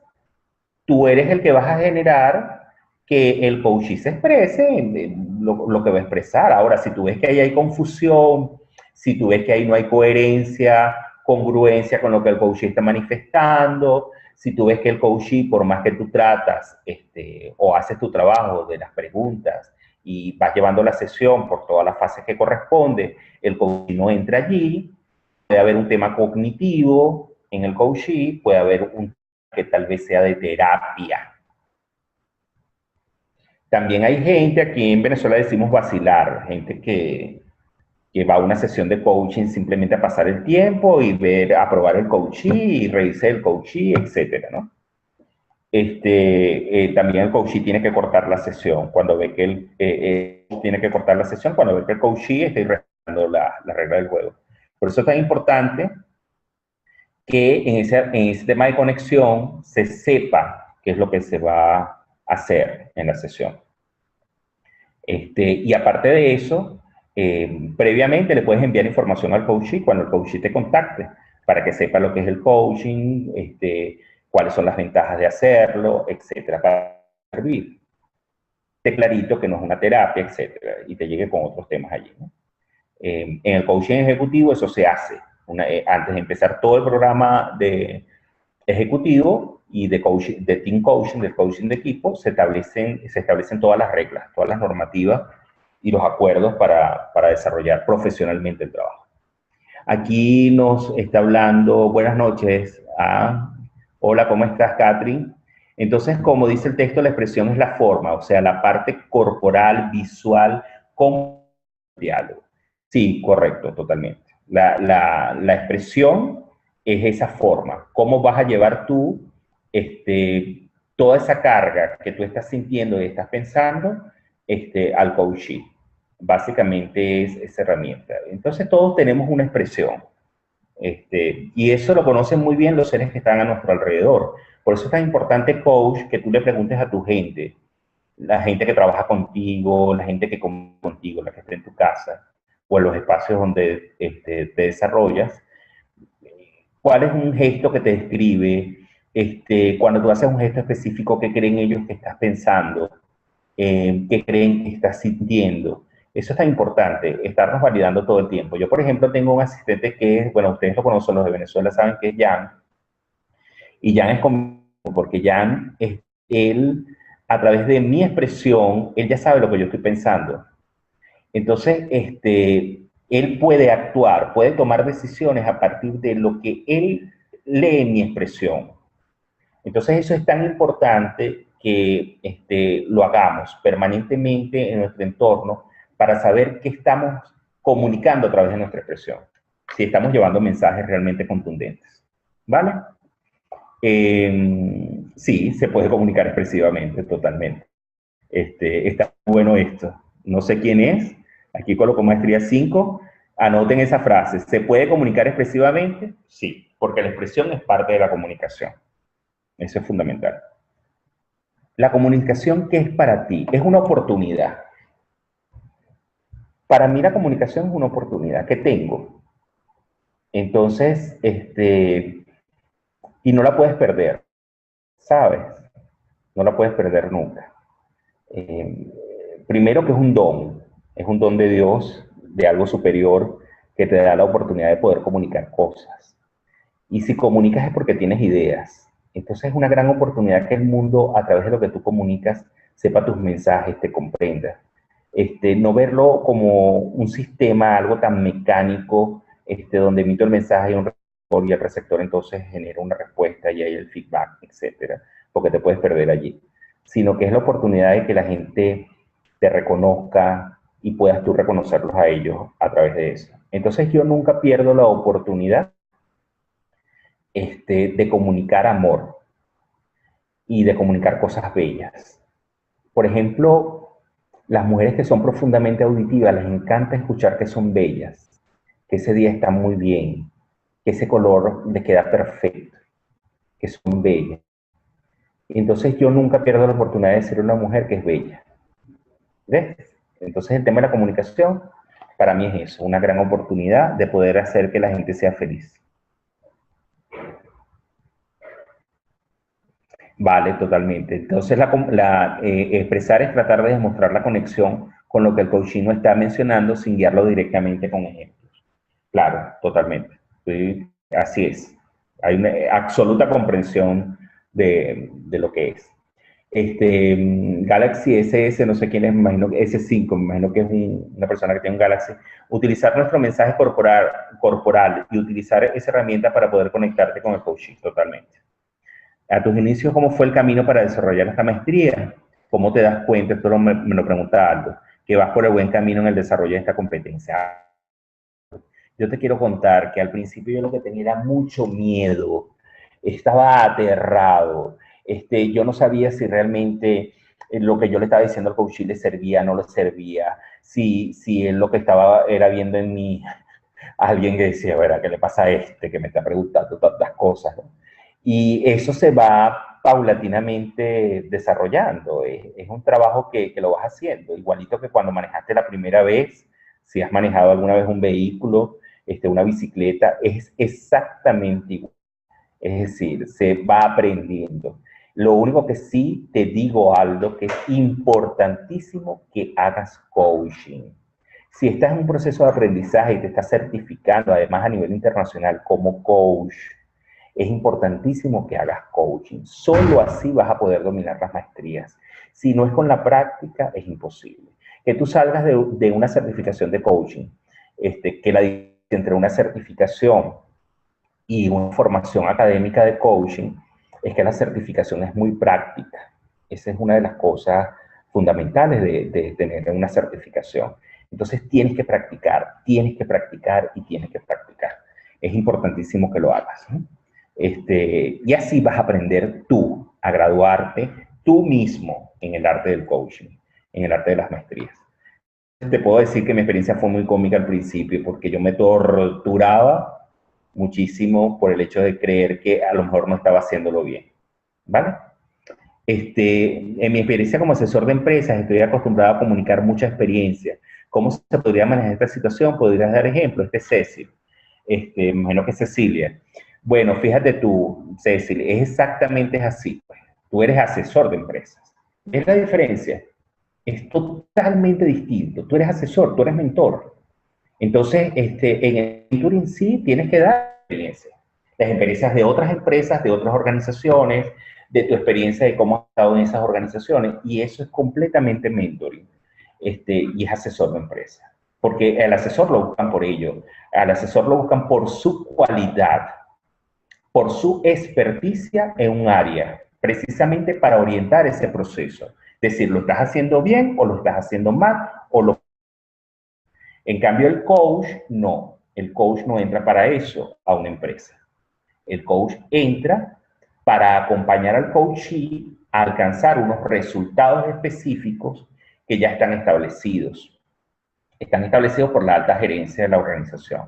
tú eres el que vas a generar que el coachee se exprese lo que va a expresar. Ahora, si tú ves que ahí hay confusión, si tú ves que ahí no hay coherencia, congruencia con lo que el coachee está manifestando, si tú ves que el coachee, por más que tú tratas o haces tu trabajo de las preguntas y vas llevando la sesión por todas las fases que corresponde, el coachee no entra allí, puede haber un tema cognitivo en el coachee, puede haber un que tal vez sea de terapia. También hay gente, aquí en Venezuela decimos vacilar, gente que va a una sesión de coaching simplemente a pasar el tiempo y ver, aprobar el coachee y revisar el coachee, etcétera, ¿no? También el coachee tiene que cortar la sesión cuando ve que tiene que cortar la sesión cuando ve que el coachee está irrespetando la regla del juego. Por eso es tan importante que en ese tema de conexión se sepa qué es lo que se va a hacer en la sesión. Y aparte de eso, previamente le puedes enviar información al coachee cuando el coachee te contacte, para que sepa lo que es el coaching, cuáles son las ventajas de hacerlo, etcétera, para servir. Esté clarito que no es una terapia, etcétera, y te llegue con otros temas allí, ¿no? En el coaching ejecutivo eso se hace. Antes de empezar todo el programa de ejecutivo y de team coaching, del coaching de equipo, se establecen todas las reglas, todas las normativas y los acuerdos para desarrollar profesionalmente el trabajo. Aquí nos está hablando, buenas noches. Hola, ¿cómo estás, Catherine? Entonces, como dice el texto, la expresión es la forma, o sea, la parte corporal, visual, con diálogo. Sí, correcto, totalmente. La expresión es esa forma. ¿Cómo vas a llevar tú toda esa carga que tú estás sintiendo y estás pensando al coaching? Básicamente es esa herramienta. Entonces todos tenemos una expresión. Y eso lo conocen muy bien los seres que están a nuestro alrededor. Por eso es tan importante, coach, que tú le preguntes a tu gente, la gente que trabaja contigo, la gente que come contigo, la que está en tu casa, o en los espacios donde te desarrollas, cuál es un gesto que te describe, cuando tú haces un gesto específico, qué creen ellos que estás pensando, qué creen que estás sintiendo. Eso es tan importante, estarnos validando todo el tiempo. Yo, por ejemplo, tengo un asistente que es, bueno, ustedes lo conocen, los de Venezuela saben que es Jan, y Jan es conmigo, porque Jan, él, a través de mi expresión, él ya sabe lo que yo estoy pensando. Entonces, él puede actuar, puede tomar decisiones a partir de lo que él lee en mi expresión. Entonces, eso es tan importante que lo hagamos permanentemente en nuestro entorno para saber qué estamos comunicando a través de nuestra expresión, si estamos llevando mensajes realmente contundentes. ¿Vale? Sí, se puede comunicar expresivamente, totalmente. Está bueno esto. No sé quién es. Aquí coloco maestría 5. Anoten esa frase. ¿Se puede comunicar expresivamente? Sí, porque la expresión es parte de la comunicación. Eso es fundamental. La comunicación, ¿qué es para ti? Es una oportunidad. Para mí la comunicación es una oportunidad que tengo. Entonces, y no la puedes perder, ¿sabes? No la puedes perder nunca. Primero que es un don de Dios, de algo superior, que te da la oportunidad de poder comunicar cosas. Y si comunicas es porque tienes ideas. Entonces es una gran oportunidad que el mundo, a través de lo que tú comunicas, sepa tus mensajes, te comprenda. No verlo como un sistema, algo tan mecánico, donde emito el mensaje y un receptor, y el receptor entonces genera una respuesta y hay el feedback, etcétera, porque te puedes perder allí. Sino que es la oportunidad de que la gente te reconozca y puedas tú reconocerlos a ellos a través de eso. Entonces yo nunca pierdo la oportunidad de comunicar amor y de comunicar cosas bellas. Por ejemplo, las mujeres que son profundamente auditivas les encanta escuchar que son bellas, que ese día está muy bien, que ese color les queda perfecto, que son bellas. Y entonces yo nunca pierdo la oportunidad de ser una mujer que es bella. ¿Ves? Entonces el tema de la comunicación para mí es eso, una gran oportunidad de poder hacer que la gente sea feliz. Vale, totalmente. Entonces, expresar es tratar de demostrar la conexión con lo que el coaching no está mencionando sin guiarlo directamente con ejemplos. Claro, totalmente. Sí, así es. Hay una absoluta comprensión de lo que es. Galaxy SS, no sé quién es, me imagino que S5, me imagino que es una persona que tiene un Galaxy. Utilizar nuestro mensaje corporal y utilizar esa herramienta para poder conectarte con el coaching, totalmente. A tus inicios, ¿cómo fue el camino para desarrollar esta maestría? ¿Cómo te das cuenta? Esto me lo pregunta Aldo, que vas por el buen camino en el desarrollo de esta competencia. Yo te quiero contar que al principio yo lo que tenía era mucho miedo, estaba aterrado, yo no sabía si realmente lo que yo le estaba diciendo al coach le servía, no le servía, si él lo que estaba era viendo en mí a alguien que decía, ¿verdad? ¿Qué le pasa a que me está preguntando tantas cosas? ¿No? Y eso se va paulatinamente desarrollando, es un trabajo que lo vas haciendo, igualito que cuando manejaste la primera vez, si has manejado alguna vez un vehículo, una bicicleta, es exactamente igual. Es decir, se va aprendiendo. Lo único que sí te digo, Aldo, que es importantísimo que hagas coaching. Si estás en un proceso de aprendizaje y te estás certificando, además a nivel internacional, como coach, es importantísimo que hagas coaching. Solo así vas a poder dominar las maestrías. Si no es con la práctica, es imposible. Que tú salgas de una certificación de coaching, que la diferencia entre una certificación y una formación académica de coaching es que la certificación es muy práctica. Esa es una de las cosas fundamentales de tener una certificación. Entonces tienes que practicar y tienes que practicar. Es importantísimo que lo hagas, ¿no? Y así vas a aprender tú a graduarte tú mismo en el arte del coaching, en el arte de las maestrías. Te puedo decir que mi experiencia fue muy cómica al principio porque yo me torturaba muchísimo por el hecho de creer que a lo mejor no estaba haciéndolo bien, ¿vale? En mi experiencia como asesor de empresas estoy acostumbrado a comunicar mucha experiencia. ¿Cómo se podría manejar esta situación? ¿Podrías dar ejemplo? Cecil. Me imagino que Cecilia. Bueno, fíjate tú, Cecil, es exactamente así. Pues. Tú eres asesor de empresas. ¿Es la diferencia? Es totalmente distinto. Tú eres asesor, tú eres mentor. Entonces, en el mentor en sí tienes que dar experiencia. Las experiencias de otras empresas, de otras organizaciones, de tu experiencia de cómo has estado en esas organizaciones. Y eso es completamente mentoring. Y es asesor de empresa. Porque al asesor lo buscan por ello. Al asesor lo buscan por su cualidad, por su experticia en un área, precisamente para orientar ese proceso. Es decir, ¿lo estás haciendo bien o lo estás haciendo mal? En cambio, el coach no. El coach no entra para eso a una empresa. El coach entra para acompañar al coachee a alcanzar unos resultados específicos que ya están establecidos. Están establecidos por la alta gerencia de la organización.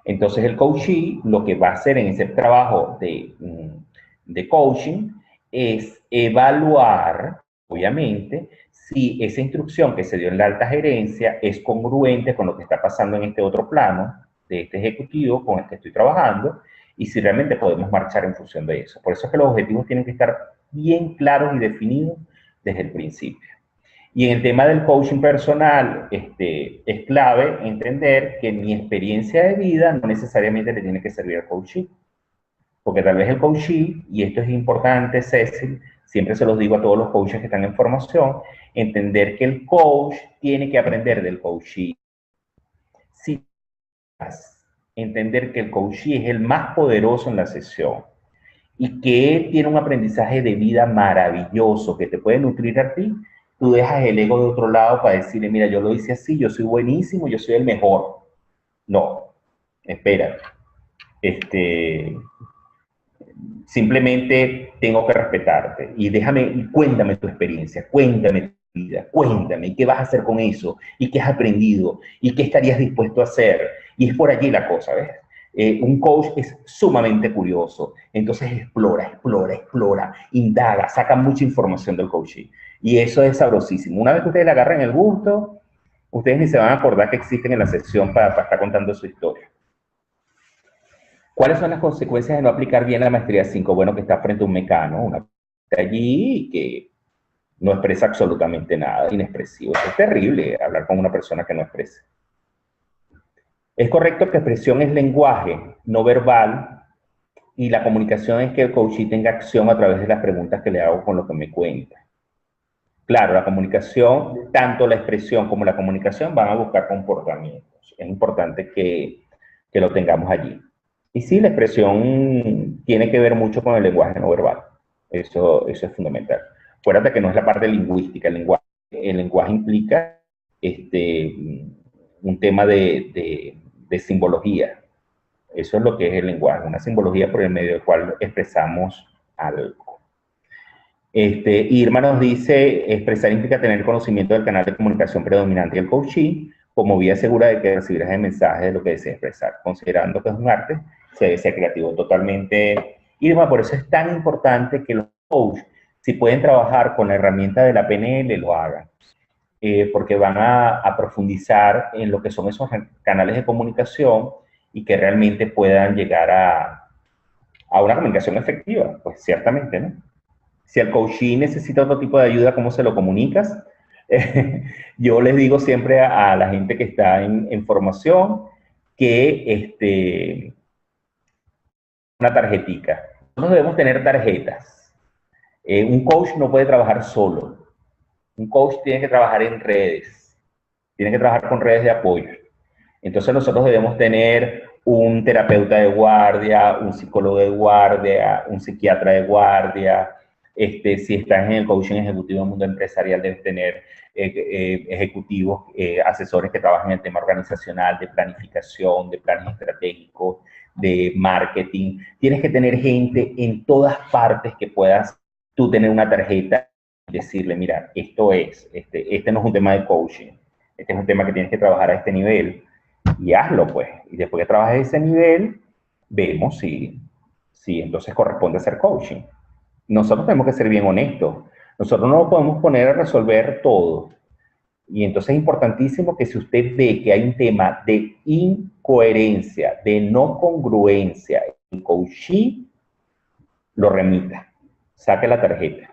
Entonces, el coachee lo que va a hacer en ese trabajo de coaching es evaluar, obviamente, si esa instrucción que se dio en la alta gerencia es congruente con lo que está pasando en este otro plano de este ejecutivo con el que estoy trabajando y si realmente podemos marchar en función de eso. Por eso es que los objetivos tienen que estar bien claros y definidos desde el principio. Y en el tema del coaching personal, es clave entender que mi experiencia de vida no necesariamente le tiene que servir al coaching. Porque tal vez el coachee, y esto es importante, Cecil, siempre se los digo a todos los coaches que están en formación, entender que el coach tiene que aprender del coachee. Si entender que el coachee es el más poderoso en la sesión y que él tiene un aprendizaje de vida maravilloso que te puede nutrir a ti, tú dejas el ego de otro lado para decirle, mira, yo lo hice así, yo soy buenísimo, yo soy el mejor. No, espérate. Simplemente tengo que respetarte y y cuéntame tu experiencia, cuéntame tu vida, cuéntame qué vas a hacer con eso y qué has aprendido y qué estarías dispuesto a hacer. Y es por allí la cosa, ¿ves? Un coach es sumamente curioso, entonces explora, indaga, saca mucha información del coaching y eso es sabrosísimo. Una vez que ustedes le agarran el gusto, Ustedes ni se van a acordar que existen en la sesión para estar contando su historia. ¿Cuáles son las consecuencias de no aplicar bien la maestría 5? Bueno, que está frente a un mecano, una allí que no expresa absolutamente nada, inexpresivo. Eso es terrible, hablar con una persona que no expresa. Es correcto que expresión es lenguaje no verbal y la comunicación es que el coachee tenga acción a través de las preguntas que le hago con lo que me cuenta. Claro, la comunicación, tanto la expresión como la comunicación van a buscar comportamientos. Es importante que lo tengamos allí. Y sí, la expresión tiene que ver mucho con el lenguaje no verbal. Eso es fundamental. Acuérdate que no es la parte lingüística. El lenguaje implica un tema de simbología. Eso es lo que es el lenguaje, una simbología por el medio del cual expresamos algo. Irma nos dice, expresar implica tener conocimiento del canal de comunicación predominante del coachee como vía segura de que recibirás el mensaje de lo que desea expresar. Considerando que es un arte, se debe ser creativo. Totalmente, Irma, por eso es tan importante que los coaches, si pueden trabajar con la herramienta de la PNL, lo hagan. Porque van a profundizar en lo que son esos canales de comunicación y que realmente puedan llegar a una comunicación efectiva, pues ciertamente, ¿no? Si el coachee necesita otro tipo de ayuda, ¿cómo se lo comunicas? Yo les digo siempre a la gente que está en formación que una tarjetica. Nosotros debemos tener tarjetas. Un coach no puede trabajar solo. Un coach tiene que trabajar en redes. Tiene que trabajar con redes de apoyo. Entonces nosotros debemos tener un terapeuta de guardia, un psicólogo de guardia, un psiquiatra de guardia. Si estás en el coaching ejecutivo del mundo empresarial, debes tener ejecutivos, asesores que trabajan en el tema organizacional, de planificación, de planes estratégicos, de marketing. Tienes que tener gente en todas partes que puedas tú tener una tarjeta y decirle, mira, esto es, este no es un tema de coaching, este es un tema que tienes que trabajar a este nivel y hazlo, pues. Y después que trabajes a ese nivel, vemos si entonces corresponde hacer coaching. Nosotros tenemos que ser bien honestos. Nosotros no nos podemos poner a resolver todo. Y entonces es importantísimo que si usted ve que hay un tema de incoherencia, de no congruencia en coaching, lo remita. Saque la tarjeta.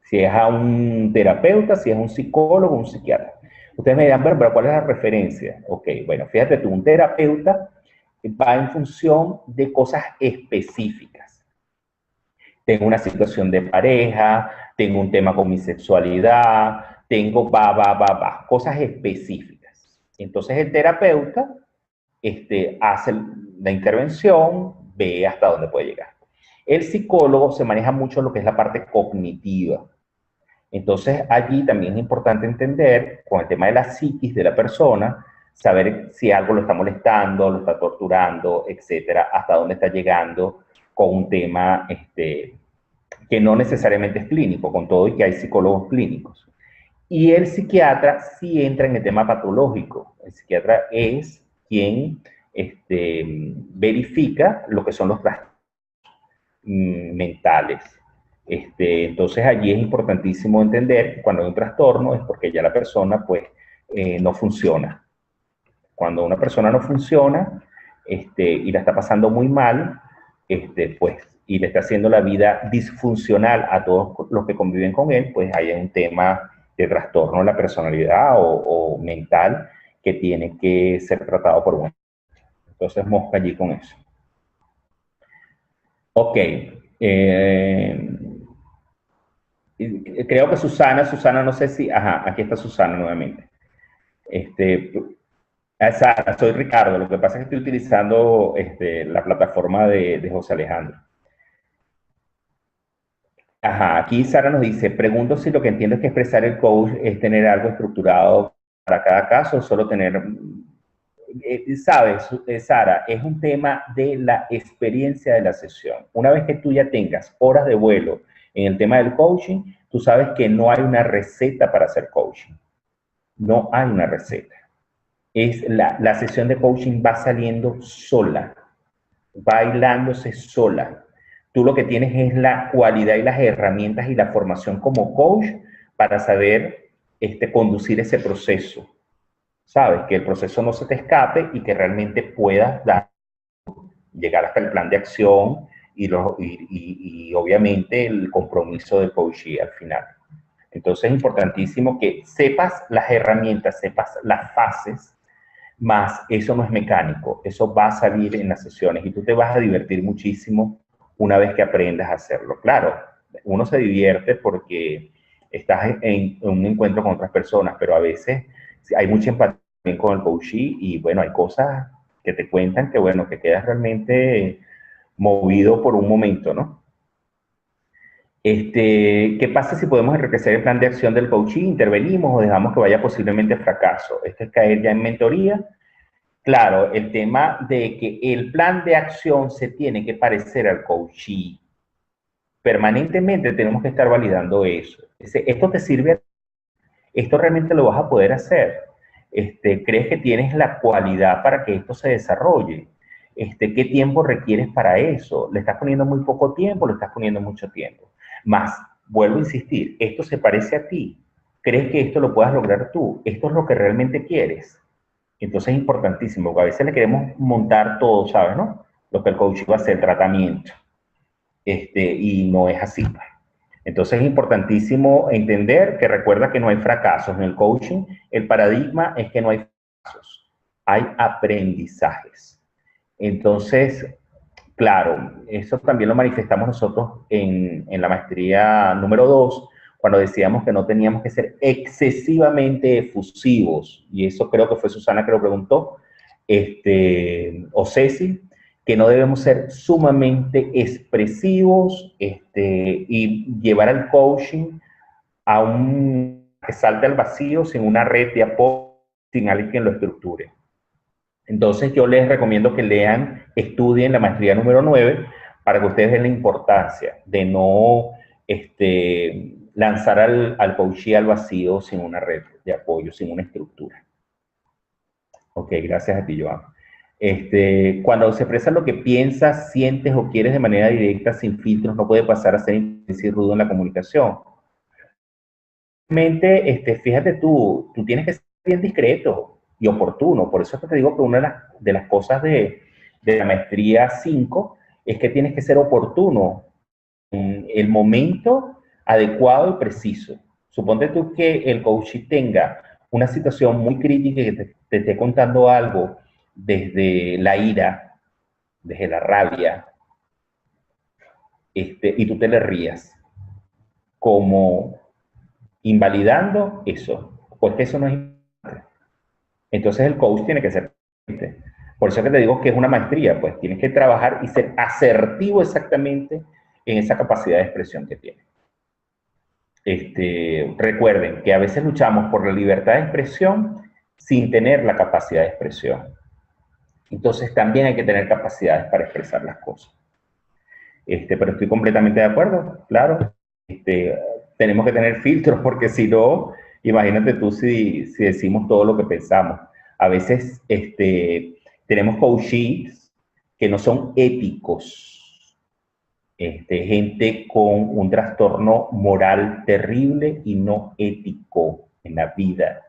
Si es a un terapeuta, si es un psicólogo, un psiquiatra. Ustedes me dirán, pero ¿cuál es la referencia? Ok, bueno, fíjate tú, un terapeuta va en función de cosas específicas. Tengo una situación de pareja, tengo un tema con mi sexualidad, tengo cosas específicas. Entonces el terapeuta hace la intervención, ve hasta dónde puede llegar. El psicólogo se maneja mucho lo que es la parte cognitiva. Entonces allí también es importante entender, con el tema de la psiquis de la persona, saber si algo lo está molestando, lo está torturando, etcétera, hasta dónde está llegando con un tema que no necesariamente es clínico, con todo y que hay psicólogos clínicos. Y el psiquiatra sí entra en el tema patológico. El psiquiatra es quien verifica lo que son los trastornos mentales. Entonces allí es importantísimo entender que cuando hay un trastorno es porque ya la persona pues no funciona. Cuando una persona no funciona y la está pasando muy mal, pues, y le está haciendo la vida disfuncional a todos los que conviven con él, pues hay un tema de trastorno de la personalidad o mental que tiene que ser tratado por uno. Entonces mosca allí con eso. Ok. Creo que Susana, no sé si, ajá, aquí está Susana nuevamente. Sara, soy Ricardo, lo que pasa es que estoy utilizando la plataforma de José Alejandro. Ajá, aquí Sara nos dice, pregunto si lo que entiendo es que expresar el coach es tener algo estructurado para cada caso, o solo tener, sabes, Sara, es un tema de la experiencia de la sesión. Una vez que tú ya tengas horas de vuelo en el tema del coaching, tú sabes que no hay una receta para hacer coaching. No hay una receta. La sesión de coaching va saliendo sola, bailándose sola. Tú lo que tienes es la cualidad y las herramientas y la formación como coach para saber conducir ese proceso. ¿sabes? Que el proceso no se te escape y que realmente puedas llegar hasta el plan de acción y obviamente el compromiso del coachee al final. Entonces es importantísimo que sepas las herramientas, sepas las fases, más eso no es mecánico, eso va a salir en las sesiones y tú te vas a divertir muchísimo una vez que aprendas a hacerlo. Claro, uno se divierte porque estás en un encuentro con otras personas, pero a veces hay mucha empatía con el coachee y bueno, hay cosas que te cuentan que bueno, que quedas realmente movido por un momento, ¿no? ¿Qué pasa si podemos enriquecer el plan de acción del coaching? ¿Intervenimos o dejamos que vaya posiblemente a fracaso? Esto es caer ya en mentoría. Claro, el tema de que el plan de acción se tiene que parecer al coaching. Permanentemente tenemos que estar validando eso. Esto te sirve, esto realmente lo vas a poder hacer. ¿Crees que tienes la cualidad para que esto se desarrolle? ¿Qué tiempo requieres para eso? ¿Le estás poniendo muy poco tiempo o le estás poniendo mucho tiempo? Más, vuelvo a insistir, esto se parece a ti. ¿Crees que esto lo puedas lograr tú? ¿Esto es lo que realmente quieres? Entonces es importantísimo, porque a veces le queremos montar todo, ¿sabes? ¿No? Lo que el coach va a hacer, tratamiento. Y no es así. Entonces es importantísimo entender que recuerda que no hay fracasos en el coaching. El paradigma es que no hay fracasos, hay aprendizajes. Entonces, claro, eso también lo manifestamos nosotros en la maestría número 2, cuando decíamos que no teníamos que ser excesivamente efusivos, y eso creo que fue Susana que lo preguntó, o Ceci, que no debemos ser sumamente expresivos y llevar al coaching a un que salte al vacío sin una red de apoyo, sin alguien que lo estructure. Entonces yo les recomiendo que lean, estudien la maestría número 9 para que ustedes den la importancia de no lanzar al coachee al vacío sin una red de apoyo, sin una estructura. Ok, gracias a ti, Joan. Cuando se expresa lo que piensas, sientes o quieres de manera directa, sin filtros, no puede pasar a ser intenso y rudo en la comunicación. Realmente, fíjate tú tienes que ser bien discreto y oportuno. Por eso es que te digo que una de las cosas de la maestría 5 es que tienes que ser oportuno en el momento adecuado y preciso. Suponte tú que el coach tenga una situación muy crítica y que te esté contando algo desde la ira, desde la rabia, y tú te le rías, como invalidando eso, porque eso no es importante. Entonces el coach tiene que ser. Por eso que te digo que es una maestría, pues tienes que trabajar y ser asertivo exactamente en esa capacidad de expresión que tienes. Recuerden que a veces luchamos por la libertad de expresión sin tener la capacidad de expresión. Entonces también hay que tener capacidades para expresar las cosas. Pero estoy completamente de acuerdo, claro. Tenemos que tener filtros porque si no, imagínate tú si decimos todo lo que pensamos. A veces tenemos coaches que no son éticos. Gente con un trastorno moral terrible y no ético en la vida.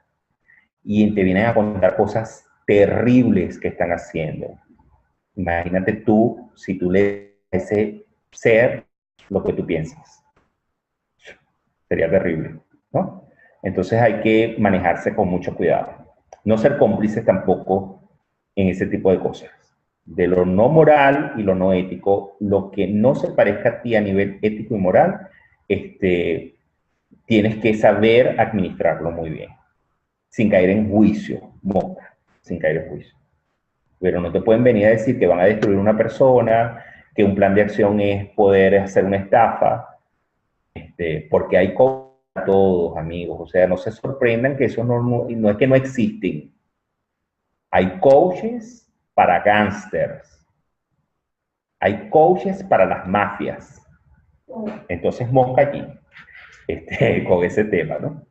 Y te vienen a contar cosas terribles que están haciendo. Imagínate tú, si tú le ese ser lo que tú piensas. Sería terrible, ¿no? Entonces hay que manejarse con mucho cuidado. No ser cómplices tampoco en ese tipo de cosas. De lo no moral y lo no ético, lo que no se parezca a ti a nivel ético y moral, tienes que saber administrarlo muy bien, sin caer en juicio, sin caer en juicio. Pero no te pueden venir a decir que van a destruir una persona, que un plan de acción es poder hacer una estafa, porque hay a todos, amigos. O sea, no se sorprendan que eso no es que no existen. Hay coaches para gángsters. Hay coaches para las mafias. Entonces, mosca allí, con ese tema, ¿no?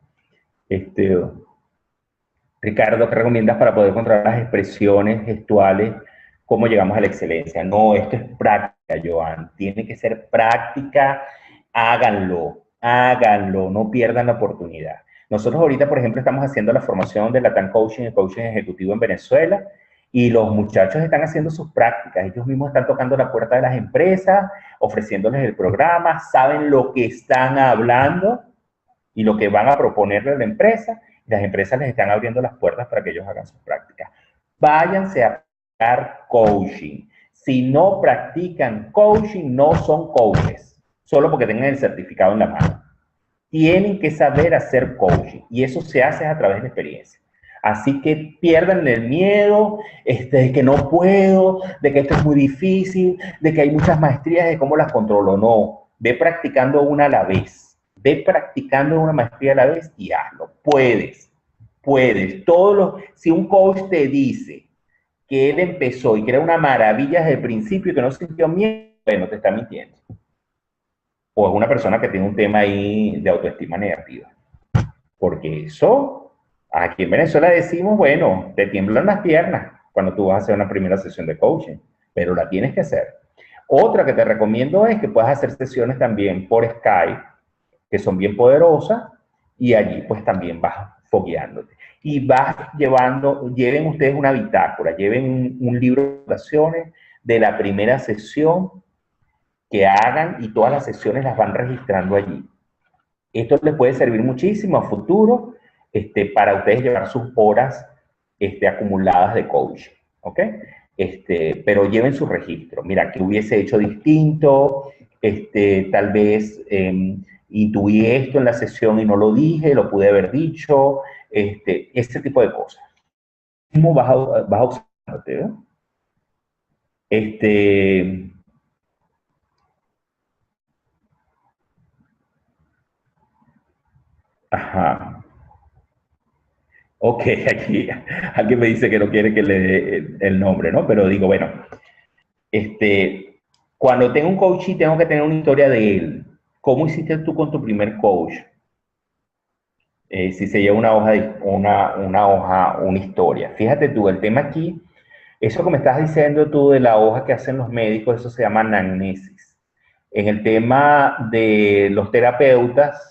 Ricardo, ¿qué recomiendas para poder controlar las expresiones gestuales? ¿Cómo llegamos a la excelencia? No, esto es práctica, Joan. Tiene que ser práctica. Háganlo, háganlo, no pierdan la oportunidad. Nosotros ahorita, por ejemplo, estamos haciendo la formación de Latam Coaching y Coaching Ejecutivo en Venezuela, y los muchachos están haciendo sus prácticas. Ellos mismos están tocando la puerta de las empresas, ofreciéndoles el programa, saben lo que están hablando y lo que van a proponerle a la empresa. Y las empresas les están abriendo las puertas para que ellos hagan sus prácticas. Váyanse a practicar coaching. Si no practican coaching, no son coaches, solo porque tengan el certificado en la mano. Tienen que saber hacer coaching, y eso se hace a través de experiencia. Así que pierdan el miedo de que no puedo, de que esto es muy difícil, de que hay muchas maestrías, de cómo las controlo. No, ve practicando una a la vez. Ve practicando una maestría a la vez y hazlo. Puedes, puedes. Si un coach te dice que él empezó y que era una maravilla desde el principio y que no sintió miedo, bueno, te está mintiendo. O es una persona que tiene un tema ahí de autoestima negativa. Porque eso, aquí en Venezuela decimos, bueno, te tiemblan las piernas cuando tú vas a hacer una primera sesión de coaching, pero la tienes que hacer. Otra que te recomiendo es que puedas hacer sesiones también por Skype, que son bien poderosas, y allí pues también vas fogueándote. Y vas lleven ustedes una bitácora, lleven un libro de anotaciones de la primera sesión que hagan, y todas las sesiones las van registrando allí. Esto les puede servir muchísimo a futuro para ustedes llevar sus horas acumuladas de coaching, ¿ok? Pero lleven su registro. Mira, ¿qué hubiese hecho distinto? Tal vez intuí esto en la sesión y no lo dije, lo pude haber dicho, este tipo de cosas. ¿Cómo vas a observarte, ¿no? Ajá. Ok, aquí alguien me dice que no quiere que le dé el nombre, ¿no? Pero digo, bueno, cuando tengo un coach y tengo que tener una historia de él. ¿Cómo hiciste tú con tu primer coach? Si se lleva una hoja, una historia. Fíjate tú, el tema aquí, eso que me estás diciendo tú de la hoja que hacen los médicos, eso se llama anamnesis. En el tema de los terapeutas,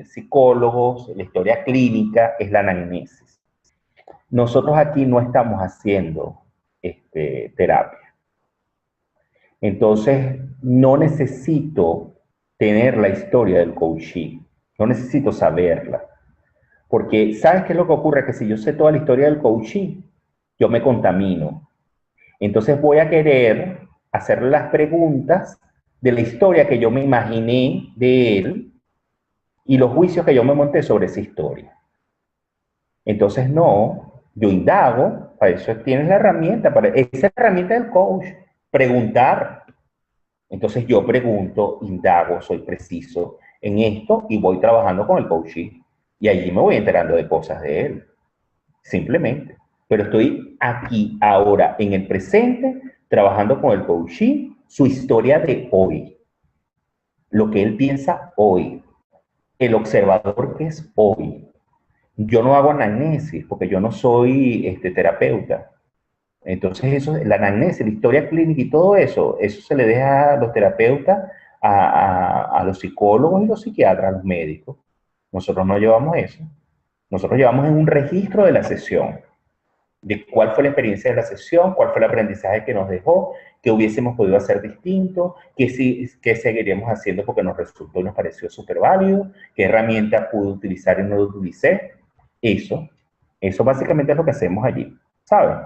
psicólogos, la historia clínica es la anamnesis. Nosotros aquí no estamos haciendo terapia. Entonces, no necesito tener la historia del coachee, no necesito saberla. Porque, ¿sabes qué es lo que ocurre? Que si yo sé toda la historia del coachee, yo me contamino. Entonces voy a querer hacerle las preguntas de la historia que yo me imaginé de él y los juicios que yo me monté sobre esa historia. Entonces, no, yo indago, para eso tienes la herramienta, esa es la herramienta del coach, preguntar. Entonces yo pregunto, indago, soy preciso en esto y voy trabajando con el coachee. Y allí me voy enterando de cosas de él, simplemente. Pero estoy aquí, ahora, en el presente, trabajando con el coachee, su historia de hoy, lo que él piensa hoy, el observador que es hoy. Yo no hago anamnesis porque yo no soy terapeuta. Entonces, la anamnesis, la historia clínica y todo eso se le deja a los terapeutas, a los psicólogos y los psiquiatras, a los médicos. Nosotros no llevamos eso. Nosotros llevamos en un registro de la sesión, de cuál fue la experiencia de la sesión, cuál fue el aprendizaje que nos dejó, qué hubiésemos podido hacer distinto, qué seguiríamos haciendo porque nos resultó y nos pareció súper válido, qué herramienta pude utilizar y no lo utilicé. Eso básicamente es lo que hacemos allí, ¿sabes?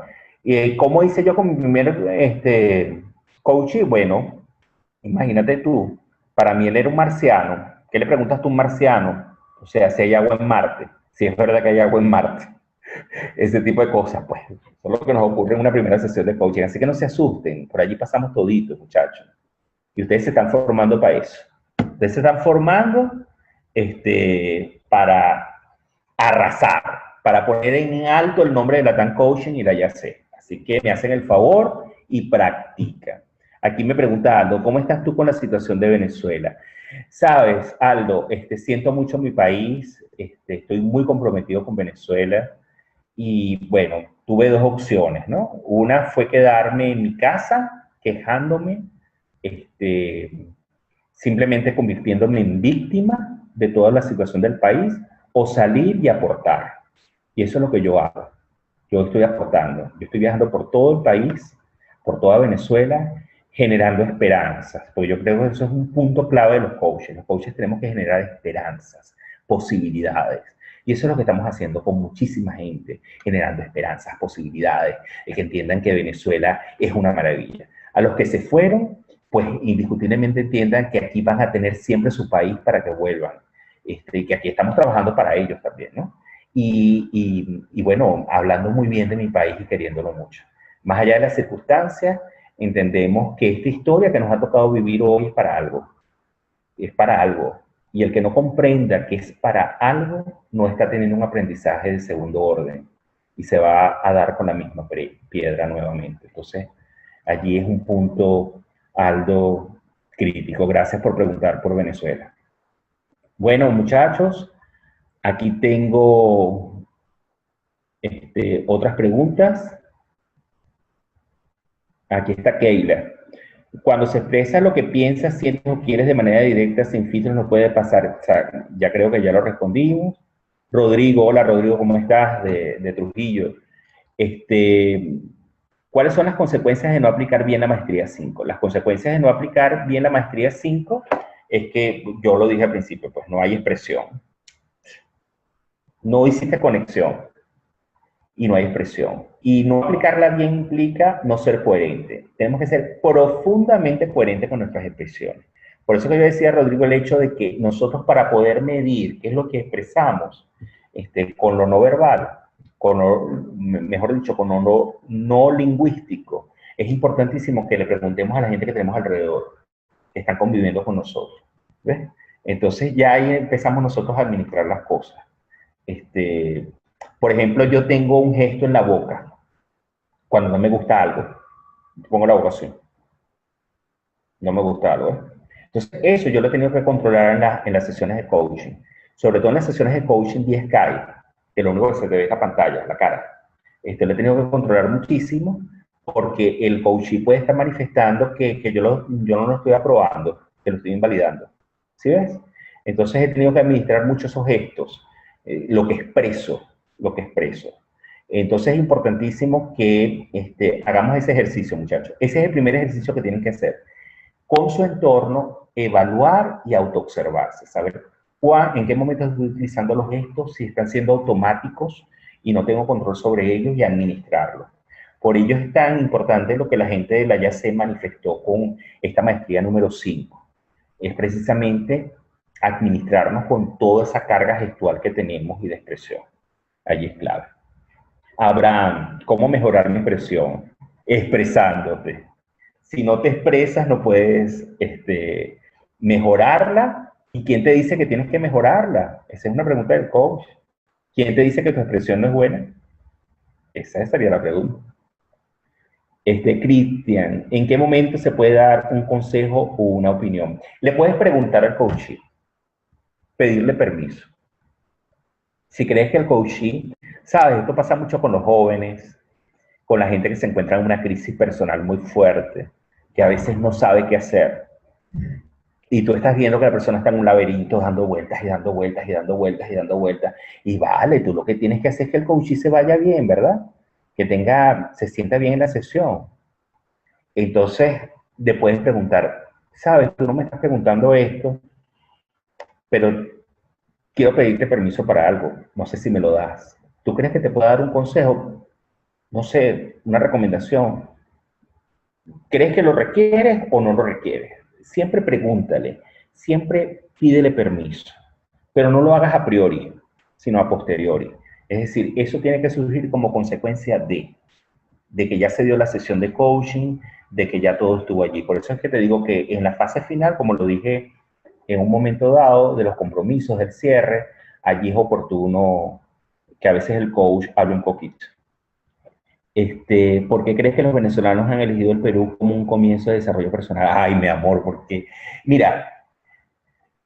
¿Cómo hice yo con mi primer coaching? Bueno, imagínate tú, para mí él era un marciano. ¿Qué le preguntas tú a un marciano? O sea, si hay agua en Marte, si es verdad que hay agua en Marte. Ese tipo de cosas, pues, eso es lo que nos ocurre en una primera sesión de coaching. Así que no se asusten, por allí pasamos toditos, muchachos. Y ustedes se están formando para eso. Ustedes se están formando para arrasar, para poner en alto el nombre de Latam Coaching y la YAC. Así que me hacen el favor y practican. Aquí me pregunta Aldo, ¿cómo estás tú con la situación de Venezuela? Sabes, Aldo, siento mucho mi país, estoy muy comprometido con Venezuela y bueno, tuve dos opciones, ¿no? Una fue quedarme en mi casa quejándome, simplemente convirtiéndome en víctima de toda la situación del país, o salir y aportar. Y eso es lo que yo hago. Yo estoy aportando. Yo estoy viajando por todo el país, por toda Venezuela, generando esperanzas. Porque yo creo que eso es un punto clave de los coaches. Los coaches tenemos que generar esperanzas, posibilidades. Y eso es lo que estamos haciendo con muchísima gente, generando esperanzas, posibilidades, de que entiendan que Venezuela es una maravilla. A los que se fueron, pues indiscutiblemente entiendan que aquí van a tener siempre su país para que vuelvan. Y que aquí estamos trabajando para ellos también, ¿no? Y bueno, hablando muy bien de mi país y queriéndolo mucho. Más allá de las circunstancias, entendemos que esta historia que nos ha tocado vivir hoy es para algo. Es para algo. Y el que no comprenda que es para algo, no está teniendo un aprendizaje de segundo orden. Y se va a dar con la misma piedra nuevamente. Entonces, allí es un punto, Aldo, crítico. Gracias por preguntar por Venezuela. Bueno, muchachos, aquí tengo otras preguntas. Aquí está Keila. Cuando se expresa lo que piensas, sientes o quieres de manera directa, sin filtros, no puede pasar. O sea, ya creo que ya lo respondimos. Rodrigo, hola Rodrigo, ¿cómo estás? De Trujillo. ¿Cuáles son las consecuencias de no aplicar bien la maestría 5? Las consecuencias de no aplicar bien la maestría 5 es que, yo lo dije al principio, pues no hay expresión. No hiciste conexión y no hay expresión. Y no aplicarla bien implica no ser coherente. Tenemos que ser profundamente coherentes con nuestras expresiones. Por eso que yo decía, Rodrigo, el hecho de que nosotros para poder medir qué es lo que expresamos con lo no verbal, con lo, mejor dicho, con lo no lingüístico, es importantísimo que le preguntemos a la gente que tenemos alrededor, que están conviviendo con nosotros. ¿Ves? Entonces ya ahí empezamos nosotros a administrar las cosas. Por ejemplo, yo tengo un gesto en la boca cuando no me gusta algo. Pongo la boca así. No me gusta algo. Entonces, eso yo lo he tenido que controlar en las sesiones de coaching. Sobre todo en las sesiones de coaching 10K, que lo único que se te ve es la pantalla, la cara. Lo he tenido que controlar muchísimo porque el coaching puede estar manifestando que yo no lo estoy aprobando, que lo estoy invalidando. ¿Sí ves? Entonces he tenido que administrar mucho esos gestos, lo que expreso. Entonces es importantísimo que hagamos ese ejercicio, muchachos. Ese es el primer ejercicio que tienen que hacer. Con su entorno, evaluar y autoobservarse, saber en qué momento estoy utilizando los gestos, si están siendo automáticos y no tengo control sobre ellos y administrarlos. Por ello es tan importante lo que la gente de la YAC manifestó con esta maestría número 5. Es precisamente administrarnos con toda esa carga gestual que tenemos y de expresión. Allí es clave. Abraham, ¿cómo mejorar mi expresión? Expresándote. Si no te expresas, no puedes mejorarla. ¿Y quién te dice que tienes que mejorarla? Esa es una pregunta del coach. ¿Quién te dice que tu expresión no es buena? Esa sería la pregunta. Cristian, ¿en qué momento se puede dar un consejo o una opinión? Le puedes preguntar al coach, pedirle permiso. Si crees que el coaching, sabes, esto pasa mucho con los jóvenes, con la gente que se encuentra en una crisis personal muy fuerte, que a veces no sabe qué hacer. Y tú estás viendo que la persona está en un laberinto dando vueltas y dando vueltas y dando vueltas y dando vueltas. Y vale, tú lo que tienes que hacer es que el coaching se vaya bien, ¿verdad? Que se sienta bien en la sesión. Entonces, le puedes preguntar, sabes, tú no me estás preguntando esto, pero quiero pedirte permiso para algo. No sé si me lo das. ¿Tú crees que te puedo dar un consejo? No sé, una recomendación. ¿Crees que lo requieres o no lo requieres? Siempre pregúntale, siempre pídele permiso, pero no lo hagas a priori, sino a posteriori. Es decir, eso tiene que surgir como consecuencia de que ya se dio la sesión de coaching, de que ya todo estuvo allí. Por eso es que te digo que en la fase final, como lo dije en un momento dado, de los compromisos, del cierre, allí es oportuno que a veces el coach hable un poquito. ¿Por qué crees que los venezolanos han elegido el Perú como un comienzo de desarrollo personal? Ay, mi amor, porque, mira,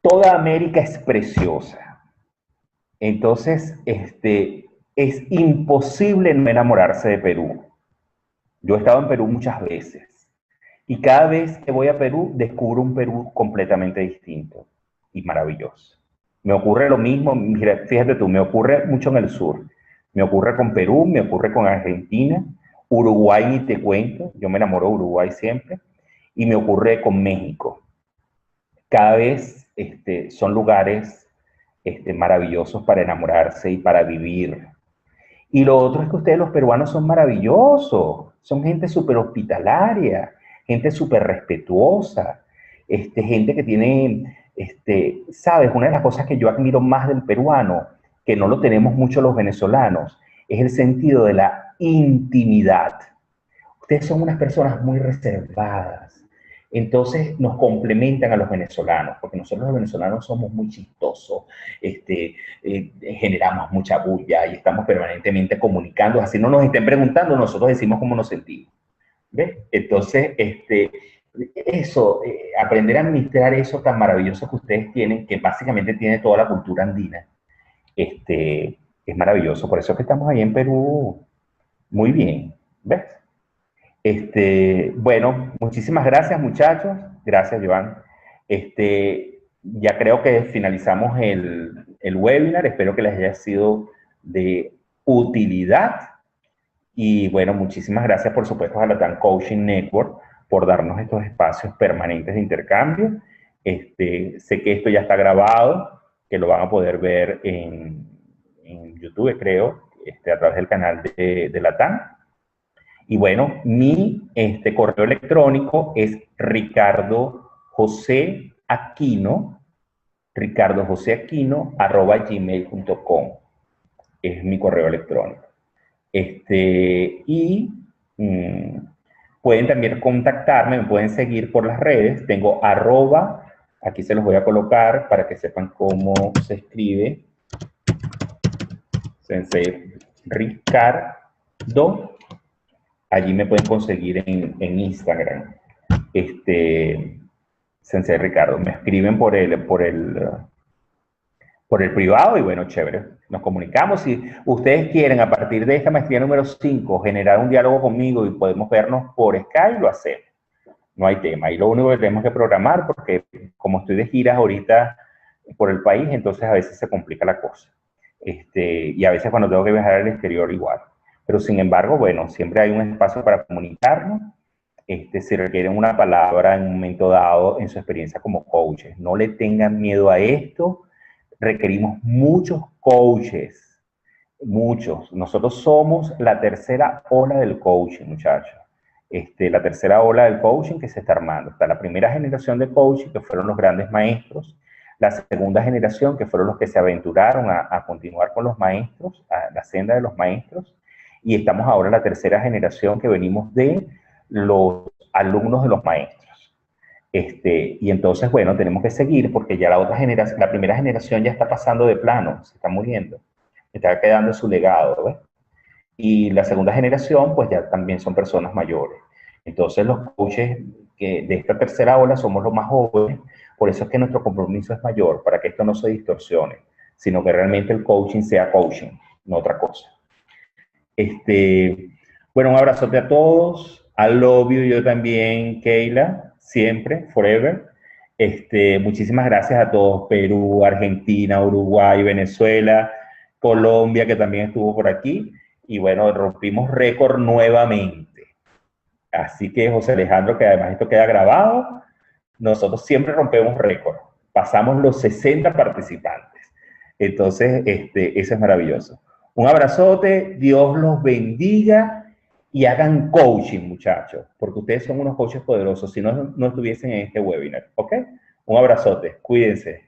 toda América es preciosa. Entonces, es imposible no enamorarse de Perú. Yo he estado en Perú muchas veces. Y cada vez que voy a Perú, descubro un Perú completamente distinto y maravilloso. Me ocurre lo mismo, mira, fíjate tú, me ocurre mucho en el sur. Me ocurre con Perú, me ocurre con Argentina, Uruguay ni te cuento, yo me enamoro de Uruguay siempre, y me ocurre con México. Cada vez son lugares maravillosos para enamorarse y para vivir. Y lo otro es que ustedes los peruanos son maravillosos, son gente súper hospitalaria, gente súper respetuosa, gente que tiene, sabes, una de las cosas que yo admiro más del peruano, que no lo tenemos mucho los venezolanos, es el sentido de la intimidad. Ustedes son unas personas muy reservadas, entonces nos complementan a los venezolanos, porque nosotros los venezolanos somos muy chistosos, generamos mucha bulla y estamos permanentemente comunicando, así no nos estén preguntando, nosotros decimos cómo nos sentimos. ¿Ves? Entonces, eso, aprender a administrar eso tan maravilloso que ustedes tienen, que básicamente tiene toda la cultura andina, es maravilloso. Por eso es que estamos ahí en Perú muy bien, ¿ves? Bueno, muchísimas gracias, muchachos. Gracias, Joan. Ya creo que finalizamos el webinar. Espero que les haya sido de utilidad. Y bueno, muchísimas gracias, por supuesto, a Latam Coaching Network por darnos estos espacios permanentes de intercambio. Sé que esto ya está grabado, que lo van a poder ver en YouTube, creo, a través del canal de Latam. Y bueno, mi correo electrónico es ricardojoseaquino@gmail.com. Es mi correo electrónico. Y pueden también contactarme, me pueden seguir por las redes. Tengo @, aquí se los voy a colocar para que sepan cómo se escribe. Sensei Ricardo. Allí me pueden conseguir en Instagram. Sensei Ricardo. Me escriben por el privado y bueno, chévere. Nos comunicamos. Si ustedes quieren, a partir de esta maestría número 5, generar un diálogo conmigo y podemos vernos por Skype, lo hacemos. No hay tema. Y lo único que tenemos que programar, porque como estoy de giras ahorita por el país, entonces a veces se complica la cosa. Y a veces cuando tengo que viajar al exterior igual. Pero sin embargo, bueno, siempre hay un espacio para comunicarnos. Si requieren una palabra en un momento dado en su experiencia como coaches, no le tengan miedo a esto. Requerimos muchos coaches, muchos. Nosotros somos la tercera ola del coaching, muchachos. La tercera ola del coaching que se está armando. Está la primera generación de coaching, que fueron los grandes maestros. La segunda generación, que fueron los que se aventuraron a continuar con los maestros, a la senda de los maestros. Y estamos ahora en la tercera generación, que venimos de los alumnos de los maestros. Y entonces, bueno, tenemos que seguir porque ya la otra generación, la primera generación ya está pasando de plano, se está muriendo, está quedando su legado, ¿ves? Y la segunda generación, pues ya también son personas mayores. Entonces, los coaches de esta tercera ola somos los más jóvenes, por eso es que nuestro compromiso es mayor, para que esto no se distorsione, sino que realmente el coaching sea coaching, no otra cosa. Bueno, un abrazote a todos. I love you, yo también, Keila, siempre, forever. Muchísimas gracias a todos, Perú, Argentina, Uruguay, Venezuela, Colombia, que también estuvo por aquí. Y bueno, rompimos récord nuevamente. Así que, José Alejandro, que además esto queda grabado, nosotros siempre rompemos récord. Pasamos los 60 participantes. Entonces, eso es maravilloso. Un abrazote, Dios los bendiga y hagan coaching, muchachos, porque ustedes son unos coaches poderosos, si no, no estuviesen en este webinar, ¿ok? Un abrazote, cuídense.